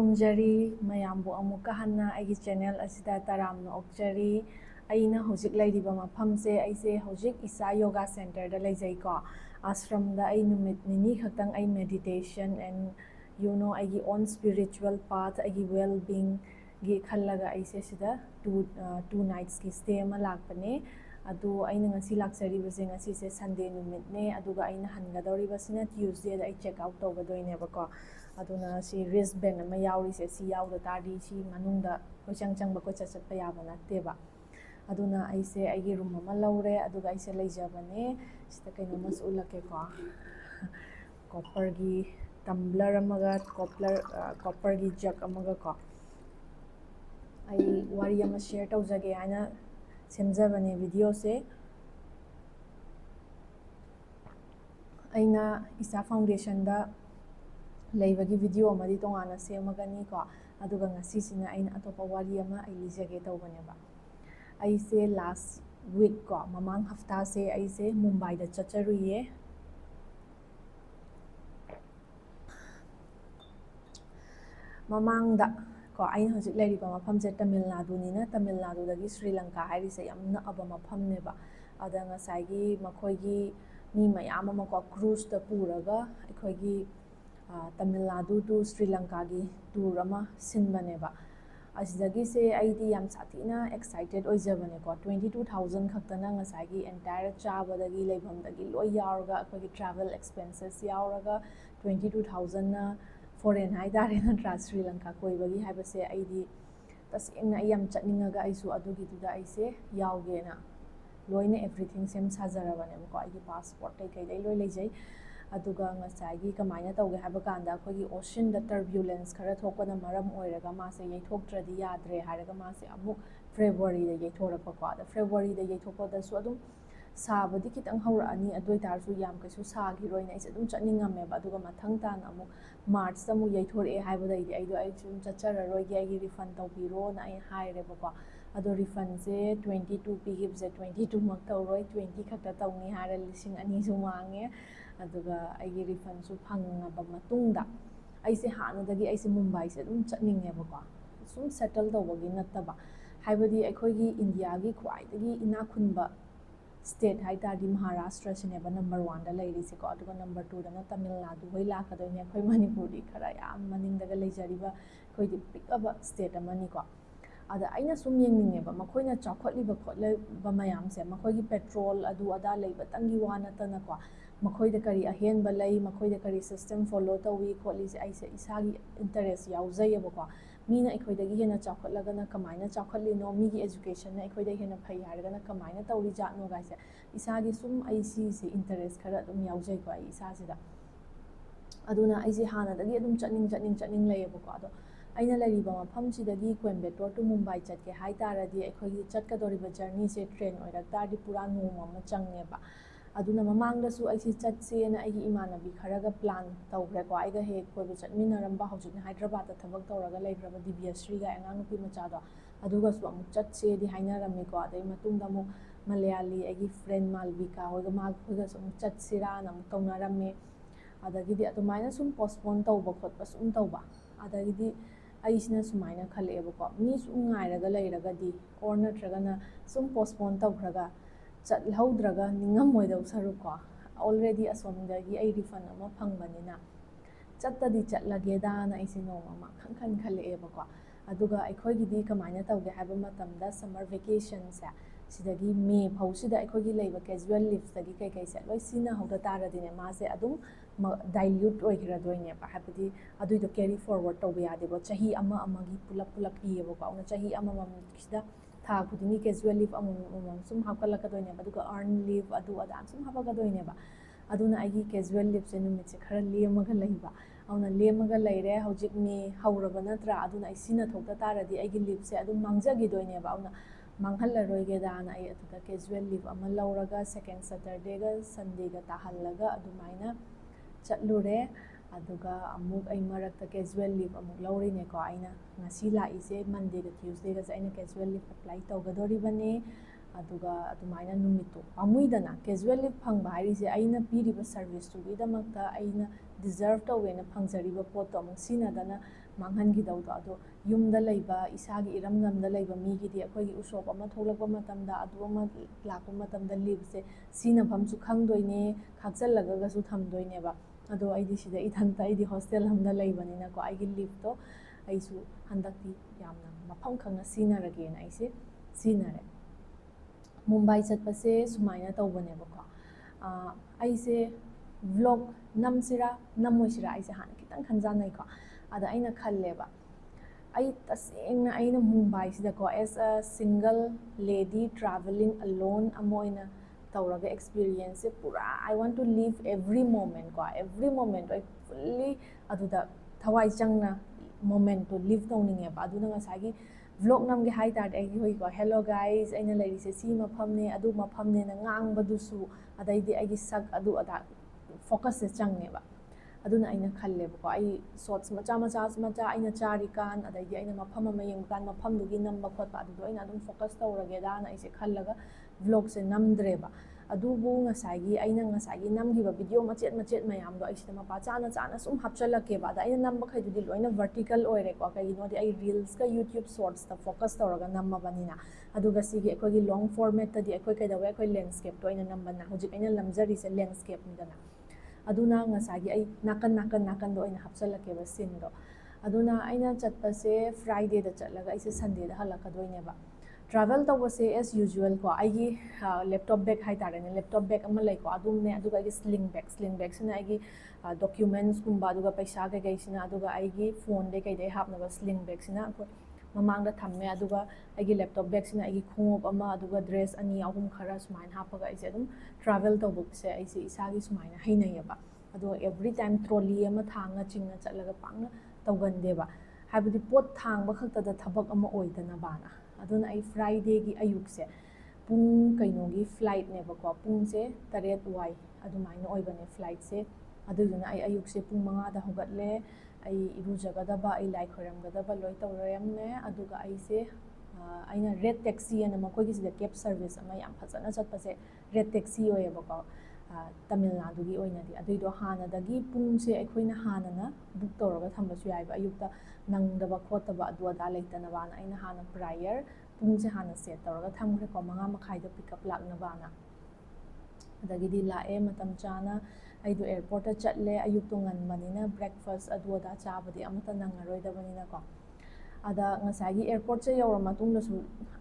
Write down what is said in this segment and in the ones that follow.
Jari mayambu amuka hanna aigi channel asida taramna okjari aina hojik lairiba mafamse aise hojik isa yoga center da leijai ko ashram da ai numit nini khatang ai meditation and aigi own spiritual path aigi well being gi khallaga aise sida two nights ki stay ma lakpane adu aina ngasi laksari base ngasi se Sunday numit ne aduga aina hangadori basina Tuesday da ai check out togadoine bako aduna si wristband ama yauri se si yaud tari si manungda kochang changba ko chachpa yaba natteba aduna aise aigi room ama laure aduga aise leijabane sita kaino mas ulake ko copper gi tumbler amaga copper gi jug amaga ko ai wari ama share tawjage haina semjabane video se aina isa foundation da leibagi video amadi tongana semagani ko aduga ngasi sina aina atopa wari ama ai lijage tawbaneba aise last week ko mamang hafta se aise Mumbai da chacharuye mamang da ko aina hojik lairiba mafam je Tamil Nadu ni na Tamil Nadu dagi Sri Lanka hairi se yamna aba mafam neba ada ngasai makoigi mi mayam ama ko cruise da puraga aikoigi Tamil Nadu to Sri Lanka gi tour ama sinbaneba asidagi se aidi yam satina excited oijabane ko 22,000 khaktana ngasai gi entire chabadagi leibam dagi loi yauraga akoigi travel expenses yauraga 22,000 na foreign haidare na Sri Lanka koibagi haibase aidi tasengna ayam chatningaga aisu adugi tuda aise yaugena loina everything sem sajarabane ko aigi passport kai dai loi leijai aduga ngasai kamaina tawge haba kanda akogi ocean da turbulence khara thokpana maram oiraga mase yaithoktradi yadre haraga mase amuk February da yaithorapa ko da February da yaithopa da su adum sabadi kitang haurani adoi tarsu yam kaisu sagi roina is adum chatningame ba aduga mathang tan amuk March da mu yaithore haiba da idi aido ai chum chachara roigi ai refund tawbiro na ai haire ba ko ado refund se 22 pigib se 22 mak tawroi 20 khakta tawni hara lising ani su mange aduga aigi refund su phangaba matungda aise hanadagi aise Mumbai se dum chatninge ba ko sum settle tawbagi nattaba haibadi aikhoigi India gi khwaidagi ina khunba state haitadi Maharashtra sineba number 1 da leirisi ko aduga number 2 da na Tamil Nadu hoi lakadoine khoi Manipur di khara yam maningdaga leijariba khoidi pikaba state amani ko ada aina sum yengningeba makhoina chakhatliba khotleba mayam se makhoigi petrol adu ada leiba tangi wana tana ko makhoida kari ahenba lei makhoida kari system follow tawi khotli se aise isagi interest yaujayeba ko mina ikhoidagi hena chakhatlaga na kamaina chakhatlino migi education na ikhoida hena phai haraga na kamaina tawri jatno gaise isagi sum aisi se interest khara dum yaujai ko ai isa sida aduna aisi hana dagi adum chatning layeba ko ado aina lariba mafam sidagi Coimbatore to Mumbai chatke haitaradi aikhoigi chatkadoriba journey se train oiraktardi pura noma ma changneba aduna mamangda su aisi chatse na aigi imanabi kharaga plan tawgre ko aiga he koiba chatminaramba hojikna Hyderabad da thabak tawraga leigraba Divyasri ga angang nupi machado aduga su amuk chatse di hainarami ko adai matungda mu Malayali aigi friend Malvika hoiga mag hoiga su amuk chatsira na amuk tawnarame adagidi atumaina sum postpone tawba khotba sum tawba adagidi aisina sumaina khaleeba ko mi sum ngairaga leiragadi or natragana sum postpone tawkhraga chatlhaudraga ningamoidau saru ko already asomdagi ai refund ama phangbanina chattadi chatlage da na aisi noma ma khan khaleeba ko aduga aikhoigidi kamaina tawge haba matamda summer vacation se sidagi May phausida aikhoigi leiba casual leave dagi kai se loi sina hauda taradine mase adum dilute oigradoine ba habadi aduido carry forward tawbe yadebo chahi ama amagi pulak iyebo ko ona chahi ama mamsida tha khudini casual leave amam sum hakalakadoine ba aduga earn leave adu adam sum habagadoine ba aduna aigi casual leave se numit se khara lemaga leiba awna lemaga leire hojik me hauraba natra aduna ai sina thokta taradi aigi leave se adum mangjagidoine ba awna manghallaroige dana ai atuda casual leave ama lauraga second Saturday ga Sunday ga tahallaga adumaina chatlure aduga amuk ai marakta casual leave amuk laurine ko aina ngasi laise Monday ga Tuesday ga aina casual leave apply tawgadoribane aduga adumaina numito amuidana casual leave phangba harise aina piriba service tu gidamakta aina deserve tawena phangjariba pot amuk sinadana ꯃꯥꯡꯍꯟꯈꯤꯗꯧꯗꯣ ꯑꯗꯣ ꯌꯨꯝꯗ ꯂꯩꯕ ꯏꯁꯥꯒꯤ ꯏꯔꯝꯗꯝꯗ ꯂꯩꯕ ꯃꯤꯒꯤꯗꯤ ꯑꯩꯈꯣꯏꯒꯤ ꯎꯁꯣꯞ ꯑꯃ ꯊꯣꯛꯂꯛꯄ ꯃꯇꯝꯗ ꯑꯗꯨ ꯑꯃ ꯂꯥꯛꯄ ꯃꯇꯝꯗ ꯂꯤꯞꯁꯦ ꯁꯤꯖꯤꯟꯅꯐꯝꯁꯨ ꯈꯪꯗꯣꯏꯅꯦ ꯈꯥꯛꯆꯜꯂꯒꯁꯨ ꯊꯝꯗꯣꯏꯅꯦꯕ ꯑꯗꯣ ꯑꯩꯗꯤ ꯁꯤꯗ ꯏꯊꯟꯇ ꯑꯩꯗꯤ ꯍꯣꯁꯇꯦꯜ ꯑꯃꯗ ꯂꯩꯕꯅꯤꯅꯀꯣ ꯑꯩꯒꯤ ꯂꯤꯞꯇꯣ ꯑꯩꯁꯨ ꯍꯟꯗꯛꯇꯤ ꯌꯥꯝꯅ ꯃꯐꯝ ꯈꯪꯅ ꯁꯤꯖꯤꯟꯅꯔꯒꯦꯅ ꯑꯩꯁꯦ ꯁꯤꯖꯤꯟꯅꯔꯦ ꯃꯨꯝꯕꯥꯏ ꯆꯠꯄꯁꯦ ꯁꯨꯃꯥꯏꯅ ꯇꯧꯕꯅꯦꯕꯀꯣ ꯑꯩꯁꯦ ꯚ꯭ꯂꯣꯛ ꯅꯝꯁꯤꯔꯥ ꯅꯝꯃꯣꯏꯁꯤꯔꯥ ꯑꯩꯁꯦ ꯍꯥꯟꯅ ꯈꯤꯇꯪ ꯈꯟꯖꯥꯟꯅꯩꯀꯣ ꯑꯗ ꯑꯩꯅ ꯈꯜꯂꯦꯕ ꯑꯩ ꯇꯁꯦꯡꯅ ꯑꯩꯅ ꯃꯨꯝꯕꯥꯏꯁꯤꯗꯀꯣ ꯑꯦꯁ ꯑ ꯁꯤꯡꯒꯜ ꯂꯦꯗꯤ ꯇ꯭ꯔꯥꯚꯦꯂꯤꯡ ꯑꯂꯣꯟ ꯑꯃ ꯑꯣꯏꯅ ꯇꯧꯔꯒ ꯑꯦꯛꯁꯄꯤꯔꯤꯌꯦꯟꯁꯁꯦ ꯄꯨꯔꯥ I one two ꯂꯤꯚ every ꯃꯣꯃꯦꯟꯠꯀꯣ every ꯃꯣꯃꯦꯟꯠꯇꯣ ꯑꯩ ꯐꯨꯜꯂꯤ ꯑꯗꯨꯗ ꯊꯋꯥꯏ ꯆꯪꯅ ꯃꯣꯃꯦꯟꯠꯇꯣ ꯂꯤꯚ ꯇꯧꯅꯤꯡꯉꯦꯕ ꯑꯗꯨꯅ ꯉꯁꯥꯏꯒꯤ ꯚ꯭ꯂꯣꯛ ꯅꯝꯒꯦ ꯍꯥꯏ ꯇꯥꯔꯗꯤ ꯑꯩꯈꯣꯏꯀꯣ ꯍꯦꯜꯂꯣ ꯒꯥꯏꯁ ꯑꯩꯅ ꯂꯩꯔꯤꯁꯦ ꯁꯤ ꯃꯐꯝꯅꯦ ꯑꯗꯨ ꯃꯐꯝꯅꯦꯅ ꯉꯥꯡꯕꯗꯨꯁꯨ ꯑꯗꯩꯗꯤ ꯑꯩꯒꯤ ꯁꯛ ꯑꯗꯨ ꯑꯗꯥ ꯐꯣꯀꯁꯁꯦ ꯆꯪꯉꯦꯕ ꯑꯗꯨꯅ ꯑꯩꯅ ꯈꯜꯂꯦꯕꯀꯣ ꯑꯩ ꯁꯣꯠꯁ ꯃꯆꯥ ꯑꯩꯅ ꯆꯥꯔꯤꯀꯥꯟ ꯑꯗꯩꯗꯤ ꯑꯩꯅ ꯃꯐꯝ ꯑꯃ ꯌꯦꯡꯕ ꯀꯥꯟ ꯃꯐꯝꯗꯨꯒꯤ ꯅꯝꯕ ꯈꯣꯠꯄ ꯑꯗꯨꯗꯣ ꯑꯩꯅ ꯑꯗꯨꯝ ꯐꯣꯀꯁ ꯇꯧꯔꯒꯦꯗꯥꯅ ꯑꯩꯁꯦ ꯈꯜꯂꯒ ꯚ꯭ꯂꯣꯛꯁꯦ ꯅꯝꯗ꯭ꯔꯦꯕ ꯑꯗꯨꯕꯨ ꯑꯩꯅ ꯉꯁꯥꯏꯒꯤ ꯅꯝꯈꯤꯕ ꯚꯤꯗꯤꯑꯣ ꯃꯆꯦꯠ ꯃꯌꯥꯝꯗꯣ ꯑꯩ ꯁꯤꯗ ꯃꯄꯥ ꯆꯥꯅ ꯁꯨꯝ ꯍꯥꯞꯆꯜꯂꯛꯀꯦꯕ ꯑꯗ ꯑꯩꯅ ꯅꯝꯕꯈꯩꯗꯨꯗꯤ ꯂꯣꯏꯅ ꯚꯔꯇꯤꯀꯦꯜ ꯑꯣꯏꯔꯦꯀꯣ ꯀꯩꯒꯤꯅꯣꯗꯤ ꯑꯩ ꯔꯤꯜꯁꯀ ꯌꯨꯇ꯭ꯌꯨꯕ ꯁꯣꯔꯠꯁꯇ ꯐꯣꯀꯁ ꯇꯧꯔꯒ ꯅꯝꯃꯕꯅꯤꯅ ꯑꯗꯨꯒ ꯁꯤꯒꯤ ꯑꯩꯈꯣꯏꯒꯤ ꯂꯣꯡ ꯐꯣꯔꯃꯦꯠꯇꯗꯤ ꯑꯩꯈꯣꯏ ꯀꯩꯗꯧꯋꯦ ꯑꯩꯈꯣꯏ ꯂꯦꯟꯁꯀꯦꯞꯇꯣ ꯑꯩꯅ ꯅꯝꯕꯅ ꯍꯧꯖꯤꯛ ꯑꯩꯅ ꯅꯝꯖꯔꯤꯁꯦ ꯂꯦꯟꯁꯀꯦꯞꯅꯤꯗꯅ ꯑꯗꯨꯅ ꯉꯁꯥꯏꯒꯤ ꯑꯩ ꯅꯥꯀꯟꯗ ꯑꯣꯏꯅ ꯍꯥꯞꯆꯜꯂꯛꯀꯦꯕ ꯁꯤꯟꯗꯣ ꯑꯗꯨꯅ ꯑꯩꯅ ꯆꯠꯄꯁꯦ ꯐ꯭ꯔꯥꯏꯗꯦꯗ ꯆꯠꯂꯒ ꯑꯩꯁꯦ ꯁꯟꯗꯦꯗ ꯍꯜꯂꯛꯀꯗꯣꯏꯅꯦꯕ ꯇ꯭ꯔꯥꯚꯦꯜ ꯇꯧꯕꯁꯦ ꯑꯦꯁ ꯌꯨꯖꯨꯋꯦꯜ ꯀꯣ ꯑꯩꯒꯤ ꯂꯦꯞꯇꯣꯞ ꯕꯦꯒ ꯍꯥꯏꯇꯥꯔꯦꯅꯦ ꯂꯦꯞꯇꯣꯞ ꯕꯦꯒ ꯑꯃ ꯂꯩꯀꯣ ꯑꯗꯨꯝꯅꯦ ꯑꯗꯨꯒ ꯑꯩꯒꯤ ꯁ꯭ꯂꯤꯡ ꯕꯦꯒꯁꯤꯅ ꯑꯩꯒꯤ ꯗꯣꯀ꯭ꯌꯨꯃꯦꯟꯁꯀꯨꯝꯕ ꯑꯗꯨꯒ ꯄꯩꯁꯥ ꯀꯩꯀꯩꯁꯤꯅ ꯑꯗꯨꯒ ꯑꯩꯒꯤ ꯐꯣꯟꯗꯩ ꯀꯩꯗꯩ ꯍꯥꯞꯅꯕ ꯁ꯭ꯂꯤꯡ ꯕꯦꯒꯁꯤꯅ ꯑꯩꯈꯣꯏ ꯃꯃꯥꯡꯗ ꯊꯝꯃꯦ ꯑꯗꯨꯒ ꯑꯩꯒꯤ ꯂꯦꯞꯇꯣꯞ ꯕꯦꯒꯁꯤꯅ ꯑꯩꯒꯤ ꯈꯣꯡꯎꯞ ꯑꯃ ꯑꯗꯨꯒ ꯗ꯭ꯔꯦꯁ 2-3 ꯈꯔ ꯁꯨꯃꯥꯏꯅ ꯍꯥꯞꯄꯒ ꯑꯩꯁꯦ ꯑꯗꯨꯝ ꯇ꯭ꯔꯥꯚꯦꯜ ꯇꯧꯕꯁꯦ ꯑꯩꯁꯦ ꯏꯁꯥꯒꯤ ꯁꯨꯃꯥꯏꯅ ꯍꯩꯅꯩꯌꯦꯕ ꯑꯗꯣ ꯑꯦꯚ꯭ꯔꯤ ꯇꯥꯏꯝ ꯇ꯭ꯔꯣꯂꯤ ꯑꯃ ꯊꯥꯡꯉ ꯆꯤꯡꯉ ꯆꯠꯂꯒ ꯄꯥꯛꯅ ꯇꯧꯒꯟꯗꯦꯕ ꯍꯥꯏꯕꯗꯤ ꯄꯣꯠ ꯊꯥꯡꯕ ꯈꯛꯇꯗ ꯊꯕꯛ ꯑꯃ ꯑꯣꯏꯗꯅꯕꯅ ꯑꯗꯨꯅ ꯑꯩ ꯐ꯭ꯔꯥꯏꯗꯦꯒꯤ ꯑꯌꯨꯛꯁꯦ ꯄꯨꯡ ꯀꯩꯅꯣꯒꯤ ꯐ꯭ꯂꯥꯏꯠꯅꯦꯕꯀꯣ ꯄꯨꯡꯁꯦ 7 ꯋꯥꯏ ꯑꯗꯨꯃꯥꯏꯅ ꯑꯣꯏꯕꯅꯦ ꯐ꯭ꯂꯥꯏꯠꯁꯦ ꯑꯗꯨꯗꯨꯅ ꯑꯩ ꯑꯌꯨꯛꯁꯦ ꯄꯨꯡ 5ꯗ ꯍꯧꯒꯠꯂꯦ ꯑꯩ ꯏꯔꯨꯖꯒꯗꯕ ꯑꯩ ꯂꯥꯏ ꯈꯣꯏꯔꯝꯒꯗꯕ ꯂꯣꯏ ꯇꯧꯔꯝꯃꯦ ꯑꯗꯨꯒ ꯑꯩꯁꯦ ꯑꯩꯅ ꯔꯦꯠ ꯇꯦꯛꯁꯤ ꯑꯅ ꯃꯈꯣꯏꯒꯤꯁꯤꯗ ꯀꯦꯕ ꯁꯔꯚꯤꯁ ꯑꯃ ꯌꯥꯝ ꯐꯖꯅ ꯆꯠꯄꯁꯦ ꯔꯦꯠ ꯇꯦꯛꯁꯤ ꯑꯣꯏꯌꯦꯕꯀꯣ ꯇꯥꯃꯤꯜ ꯅꯥꯗꯨꯒꯤ ꯑꯣꯏꯅꯗꯤ ꯑꯗꯨꯏꯗꯣ ꯍꯥꯟꯅꯗꯒꯤ ꯄꯨꯡꯁꯦ ꯑꯩꯈꯣꯏꯅ ꯍꯥꯟꯅꯅ ꯕꯨꯛ ꯇꯧꯔꯒ ꯊꯝꯕꯁꯨ ꯌꯥꯏꯕ ꯑꯌꯨꯛꯇ ꯅꯪꯗꯕ ꯈꯣꯠꯇꯕ ꯑꯗꯨ ꯑꯗꯥ ꯂꯩꯇꯅꯕꯅ ꯑꯩꯅ ꯍꯥꯟꯅ ꯄ꯭ꯔꯥꯏꯌꯔ ꯄꯨꯡꯁꯦ ꯍꯥꯟꯅ ꯁꯦꯠ ꯇꯧꯔꯒ ꯊꯝꯈ꯭ꯔꯦꯀꯣ 5:30ꯗ ꯄꯤꯛꯑꯞ ꯂꯥꯛꯅꯕꯅ ꯑꯗꯒꯤꯗꯤ ꯂꯥꯛꯑꯦ ꯃꯇꯝ ꯆꯥꯅ ꯑꯩꯗꯣ ꯑꯦꯌꯔꯄꯣꯔꯠꯇ ꯆꯠꯂꯦ ꯑꯌꯨꯛꯇꯣ ꯉꯟꯕꯅꯤꯅ ꯕ꯭ꯔꯦꯛꯐꯥꯁ ꯑꯗꯨ ꯑꯗꯥ ꯆꯥꯕꯗꯤ ꯑꯃꯠꯇ ꯅꯪꯉꯔꯣꯏꯗꯕꯅꯤꯅꯀꯣ ꯑꯗ ꯉꯁꯥꯏꯒꯤ ꯑꯦꯌꯔꯄꯣꯔꯠꯁꯦ ꯌꯧꯔ ꯃꯇꯨꯡꯗꯁꯨ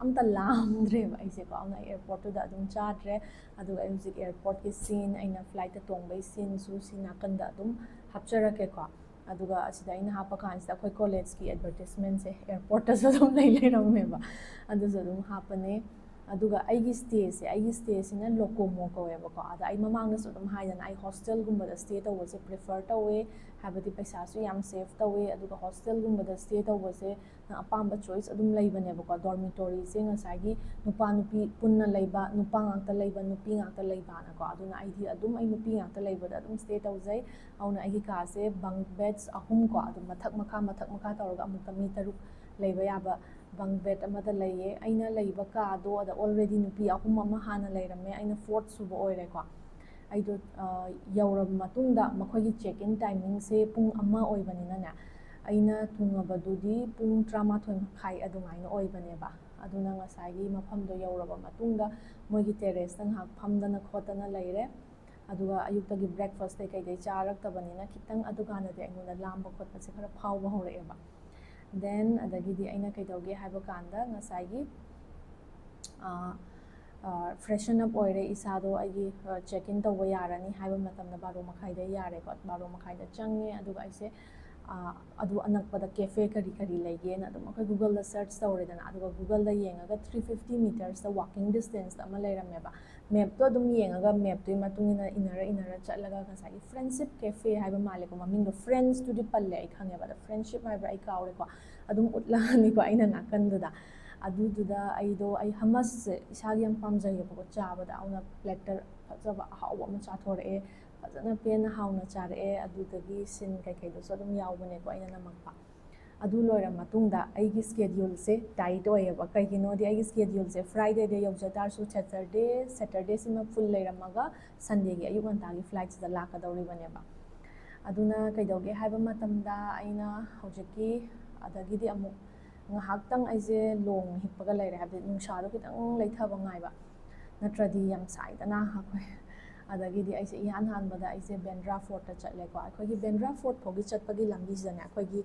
ꯑꯝꯇ ꯂꯥꯝꯗ꯭ꯔꯦꯕ ꯑꯩꯁꯦꯀꯣ ꯑꯗꯨꯅ ꯑꯦꯌꯔꯄꯣꯔꯠꯇꯨꯗ ꯑꯗꯨꯝ ꯆꯥꯗ꯭ꯔꯦ ꯑꯗꯨꯒ ꯑꯩ ꯍꯧꯖꯤꯛ ꯑꯦꯌꯔꯄꯣꯔꯠꯀꯤ ꯁꯤꯟ ꯑꯩꯅ ꯐ꯭ꯂꯥꯏꯠꯇ ꯇꯣꯡꯕꯩ ꯁꯤꯟꯁꯨ ꯁꯤ ꯅꯥꯀꯟꯗ ꯑꯗꯨꯝ ꯍꯥꯞꯆꯔꯛꯀꯦꯀꯣ ꯑꯗꯨꯒ ꯑꯁꯤꯗ ꯑꯩꯅ ꯍꯥꯞꯄ ꯀꯥꯟꯁꯤꯗ ꯑꯩꯈꯣꯏ ꯀꯣꯂꯦꯖꯀꯤ ꯑꯦꯗꯚꯔꯇꯤꯁꯃꯦꯟꯁꯦ ꯑꯦꯌꯔꯄꯣꯔꯠꯇꯁꯨ ꯑꯗꯨꯝ ꯂꯩꯔꯝꯃꯦꯕ ꯑꯗꯨꯁꯨ ꯑꯗꯨꯝ ꯍꯥꯞꯄꯅꯦ ꯑꯗꯨꯒ ꯑꯩꯒꯤ ꯁ꯭ꯇꯦꯁꯤꯅ ꯂꯣꯀꯣꯃꯣ ꯀꯧꯋꯦꯕꯀꯣ ꯑꯗ ꯑꯩ ꯃꯃꯥꯡꯗꯁꯨ ꯑꯗꯨꯝ ꯍꯥꯏꯗꯅ ꯑꯩ ꯍꯣꯁꯇꯦꯜꯒꯨꯝꯕꯗ ꯁ꯭ꯇꯦ ꯇꯧꯕꯁꯦ ꯄ꯭ꯔꯤꯐꯔ ꯇꯧꯋꯦ ꯍꯥꯏꯕꯗꯤ ꯄꯩꯁꯥꯁꯨ ꯌꯥꯝ ꯁꯦꯐ ꯇꯧꯋꯦ ꯑꯗꯨꯒ ꯍꯣꯁꯇꯦꯜꯒꯨꯝꯕꯗ ꯁ꯭ꯇꯦ ꯇꯧꯕꯁꯦ ꯅꯪ ꯑꯄꯥꯝꯕ ꯆꯣꯏꯁ ꯑꯗꯨꯝ ꯂꯩꯕꯅꯦꯕꯀꯣ ꯗꯣꯔꯃꯤꯇꯣꯔꯤꯁꯦ ꯉꯁꯥꯏꯒꯤ ꯅꯨꯄꯥ ꯅꯨꯄꯤ ꯄꯨꯟꯅ ꯂꯩꯕ ꯅꯨꯄꯥ ꯉꯥꯛꯇ ꯂꯩꯕ ꯅꯨꯄꯤ ꯉꯥꯛꯇ ꯂꯩꯕꯅꯀꯣ ꯑꯗꯨꯅ ꯑꯩꯗꯤ ꯑꯗꯨꯝ ꯑꯩ ꯅꯨꯄꯤ ꯉꯥꯛꯇ ꯂꯩꯕꯗ ꯑꯗꯨꯝ ꯁ꯭ꯇꯦ ꯇꯧꯖꯩ ꯑꯗꯨꯅ ꯑꯩꯒꯤ ꯀꯥꯁꯦ ꯕꯪꯛ ꯕꯦꯗꯁ 3 ꯀꯣ ꯑꯗꯨꯝ ꯃꯊꯛ ꯃꯈꯥ ꯇꯧꯔꯒ ꯑꯃꯨꯛꯀ ꯃꯤ 3 ꯂꯩꯕ ꯌꯥꯕ ꯕꯪꯛ ꯕꯦꯗ ꯑꯃꯗ ꯂꯩꯌꯦ ꯑꯩꯅ ꯂꯩꯕ ꯀꯥꯗꯣ ꯑꯗ ꯑꯣꯜꯔꯦꯗꯤ ꯅꯨꯄꯤ 3 ꯑꯃ ꯍꯥꯟꯅ ꯂꯩꯔꯝꯃꯦ ꯑꯩꯅ 4th ꯁꯨꯕ ꯑꯣꯏꯔꯦꯀꯣ ꯑꯩꯗꯣ ꯌꯧꯔꯕ ꯃꯇꯨꯡꯗ ꯃꯈꯣꯏꯒꯤ ꯆꯦꯛ ꯏꯟ ꯇꯥꯏꯃꯤꯡꯁꯦ ꯄꯨꯡ 1 ꯑꯣꯏꯕꯅꯤꯅꯅꯦ ꯑꯩꯅ ꯊꯨꯡꯉꯕꯗꯨꯗꯤ ꯄꯨꯡ 12:30 ꯑꯗꯨꯃꯥꯏꯅ ꯑꯣꯏꯕꯅꯦꯕ ꯑꯗꯨꯅ ꯉꯁꯥꯏꯒꯤ ꯃꯐꯝꯗꯣ ꯌꯧꯔꯕ ꯃꯇꯨꯡꯗ ꯃꯣꯏꯒꯤ ꯇꯦꯔꯦꯁꯇ ꯉꯥꯏꯍꯥꯛ ꯐꯝꯗꯅ ꯈꯣꯠꯇꯅ ꯂꯩꯔꯦ ꯑꯗꯨꯒ ꯑꯌꯨꯛꯇꯒꯤ ꯕ꯭ꯔꯦꯛꯐꯥꯁ ꯀꯩꯗꯩ ꯆꯥꯔꯛꯇꯕꯅꯤꯅ ꯈꯤꯇꯪ ꯑꯗꯨꯀꯥꯟꯗꯗꯤ ꯑꯩꯉꯣꯟꯗ ꯂꯥꯝꯕ ꯈꯣꯠꯄꯁꯦ ꯈꯔ ꯐꯥꯎꯕ ꯍꯧꯔꯛꯑꯦꯕ ꯗꯦꯟ ꯑꯗꯒꯤꯗꯤ ꯑꯩꯅ ꯀꯩꯗꯧꯒꯦ ꯍꯥꯏꯕ ꯀꯥꯟꯗ ꯉꯁꯥꯏꯒꯤ ꯐ꯭ꯔꯦꯁꯟ ꯑꯞ ꯑꯣꯏꯔꯦ ꯏꯁꯥꯗꯣ ꯑꯩꯒꯤ ꯆꯦꯛ ꯏꯟ ꯇꯧꯕ ꯌꯥꯔꯅꯤ ꯍꯥꯏꯕ ꯃꯇꯝꯗ 12:30ꯗ ꯌꯥꯔꯦꯀꯣ 12:30ꯗ ꯆꯪꯉꯦ ꯑꯗꯨꯒ ꯑꯩꯁꯦ ꯑꯗꯨ ꯑꯅꯛꯄꯗ ꯀꯦꯐꯦ ꯀꯔꯤ ꯂꯩꯒꯦꯅ ꯑꯗꯨꯝ ꯑꯩꯈꯣꯏ ꯒꯨꯒꯜꯗ ꯁꯔꯆ ꯇꯧꯔꯦꯗꯅ ꯑꯗꯨꯒ ꯒꯨꯒꯜꯗ ꯌꯦꯡꯉꯒ 350 ꯃꯤꯇꯔꯁꯇ ꯋꯥꯀꯤꯡ ꯗꯤꯁꯇꯦꯟꯁꯇ ꯑꯃ ꯂꯩꯔꯝꯃꯦꯕ ꯃꯦꯞꯇꯣ ꯑꯗꯨꯝ ꯌꯦꯡꯉꯒ ꯃꯦꯞꯇꯨꯒꯤ ꯃꯇꯨꯡ ꯏꯟꯅ ꯆꯠꯂꯒ ꯉꯁꯥꯏꯒꯤ ꯐ꯭ꯔꯦꯟഡꯁꯤꯞ ꯀꯦꯐꯦ ꯍꯥꯏꯕ ꯃꯥꯜꯂꯦꯀꯣ ꯃꯃꯤꯡꯗꯣ ꯐ꯭ꯔꯦꯟꯁꯇꯨꯗꯤ ꯄꯜꯂꯦ ꯑꯩ ꯈꯪꯉꯦꯕ ꯑꯗꯣ ꯐ꯭ꯔꯦꯟꯗship ꯍꯥꯏꯕ꯭ꯔꯥ ꯑꯩ ꯀꯥꯎꯔꯦꯀꯣ ꯑꯗꯨꯝ ꯎꯠꯂꯛꯑꯅꯤꯀꯣ ꯑꯩꯅ ꯅꯥꯀꯟꯗꯨꯗ ꯑꯗꯨꯗꯨꯗ ꯑꯩ ꯍꯃꯁꯁꯦ ꯏꯁꯥꯒꯤ ꯌꯥꯝ ꯄꯥꯝꯖꯩꯌꯦꯕꯀꯣ ꯆꯥꯕꯗ ꯑꯗꯨꯅ ꯄ꯭ꯂꯦꯇꯔ ꯐꯖꯕ ꯑꯍꯥꯎꯕ ꯑꯃ ꯆꯥꯊꯣꯔꯛꯑꯦ ꯐꯖꯅ ꯄꯦꯟꯅ ꯍꯥꯎꯅ ꯆꯥꯔꯛꯑꯦ ꯑꯗꯨꯗꯒꯤ ꯁꯤꯟ ꯀꯩꯀꯩꯗꯨꯁꯨ ꯑꯗꯨꯝ ꯌꯥꯎꯕꯅꯦꯀꯣ ꯑꯩꯅ ꯅꯝꯃꯛꯄ ꯑꯗꯨ ꯂꯣꯏꯔ ꯃꯇꯨꯡꯗ ꯑꯩꯒꯤ ꯁ꯭ꯀꯦꯗ꯭ꯌꯨꯜꯁꯦ ꯇꯥꯏꯠ ꯑꯣꯏꯌꯦꯕ ꯀꯩꯒꯤꯅꯣꯗꯤ ꯑꯩꯒꯤ ꯁ꯭ꯀꯦꯗ꯭ꯌꯨꯜꯁꯦ ꯐ꯭ꯔꯥꯏꯗꯦꯗ ꯌꯧꯖ ꯇꯥꯔꯁꯨ ꯁꯦꯇꯔꯗꯦꯁꯤꯃ ꯐꯨꯜ ꯂꯩꯔꯝꯃꯒ ꯁꯟꯗꯦꯒꯤ ꯑꯌꯨꯛ ꯉꯟꯇꯥꯒꯤ ꯐ꯭ꯂꯥꯏꯠꯁꯤꯗ ꯂꯥꯛꯀꯗꯧꯔꯤꯕꯅꯦꯕ ꯑꯗꯨꯅ ꯀꯩꯗꯧꯒꯦ ꯍꯥꯏꯕ ꯃꯇꯝꯗ ꯑꯩꯅ ꯍꯧꯖꯤꯛꯀꯤ ꯑꯗꯒꯤꯗꯤ ꯑꯃꯨꯛ ꯉꯥꯏꯍꯥꯛꯇꯪ ꯑꯩꯁꯦ ꯂꯣꯡ ꯍꯤꯞꯄꯒ ꯂꯩꯔꯦ, ꯍꯥꯏꯕꯗꯤ ꯅꯨꯡꯁꯥꯗꯣ ꯈꯤꯇꯪ ꯂꯩꯊꯕ ꯉꯥꯏꯕ, ꯅꯠꯇ꯭ꯔꯗꯤ ꯌꯥꯝ ꯁꯥꯏꯗꯅ ꯑꯩꯈꯣꯏ. ꯑꯗꯒꯤꯗꯤ ꯑꯩꯁꯦ ꯏꯍꯥꯟ ꯍꯥꯟꯕꯗ ꯑꯩꯁꯦ ꯕꯦꯟꯗ꯭ꯔꯥ ꯐꯣꯔꯠꯇ ꯆꯠꯂꯦꯀꯣ. ꯑꯩꯈꯣꯏꯒꯤ ꯕꯦꯟꯗ꯭ꯔꯥ ꯐꯣꯔꯠ ꯐꯥꯎꯒꯤ ꯆꯠꯄꯒꯤ ꯂꯝꯕꯤꯁꯤꯗꯅꯦ ꯑꯩꯈꯣꯏꯒꯤ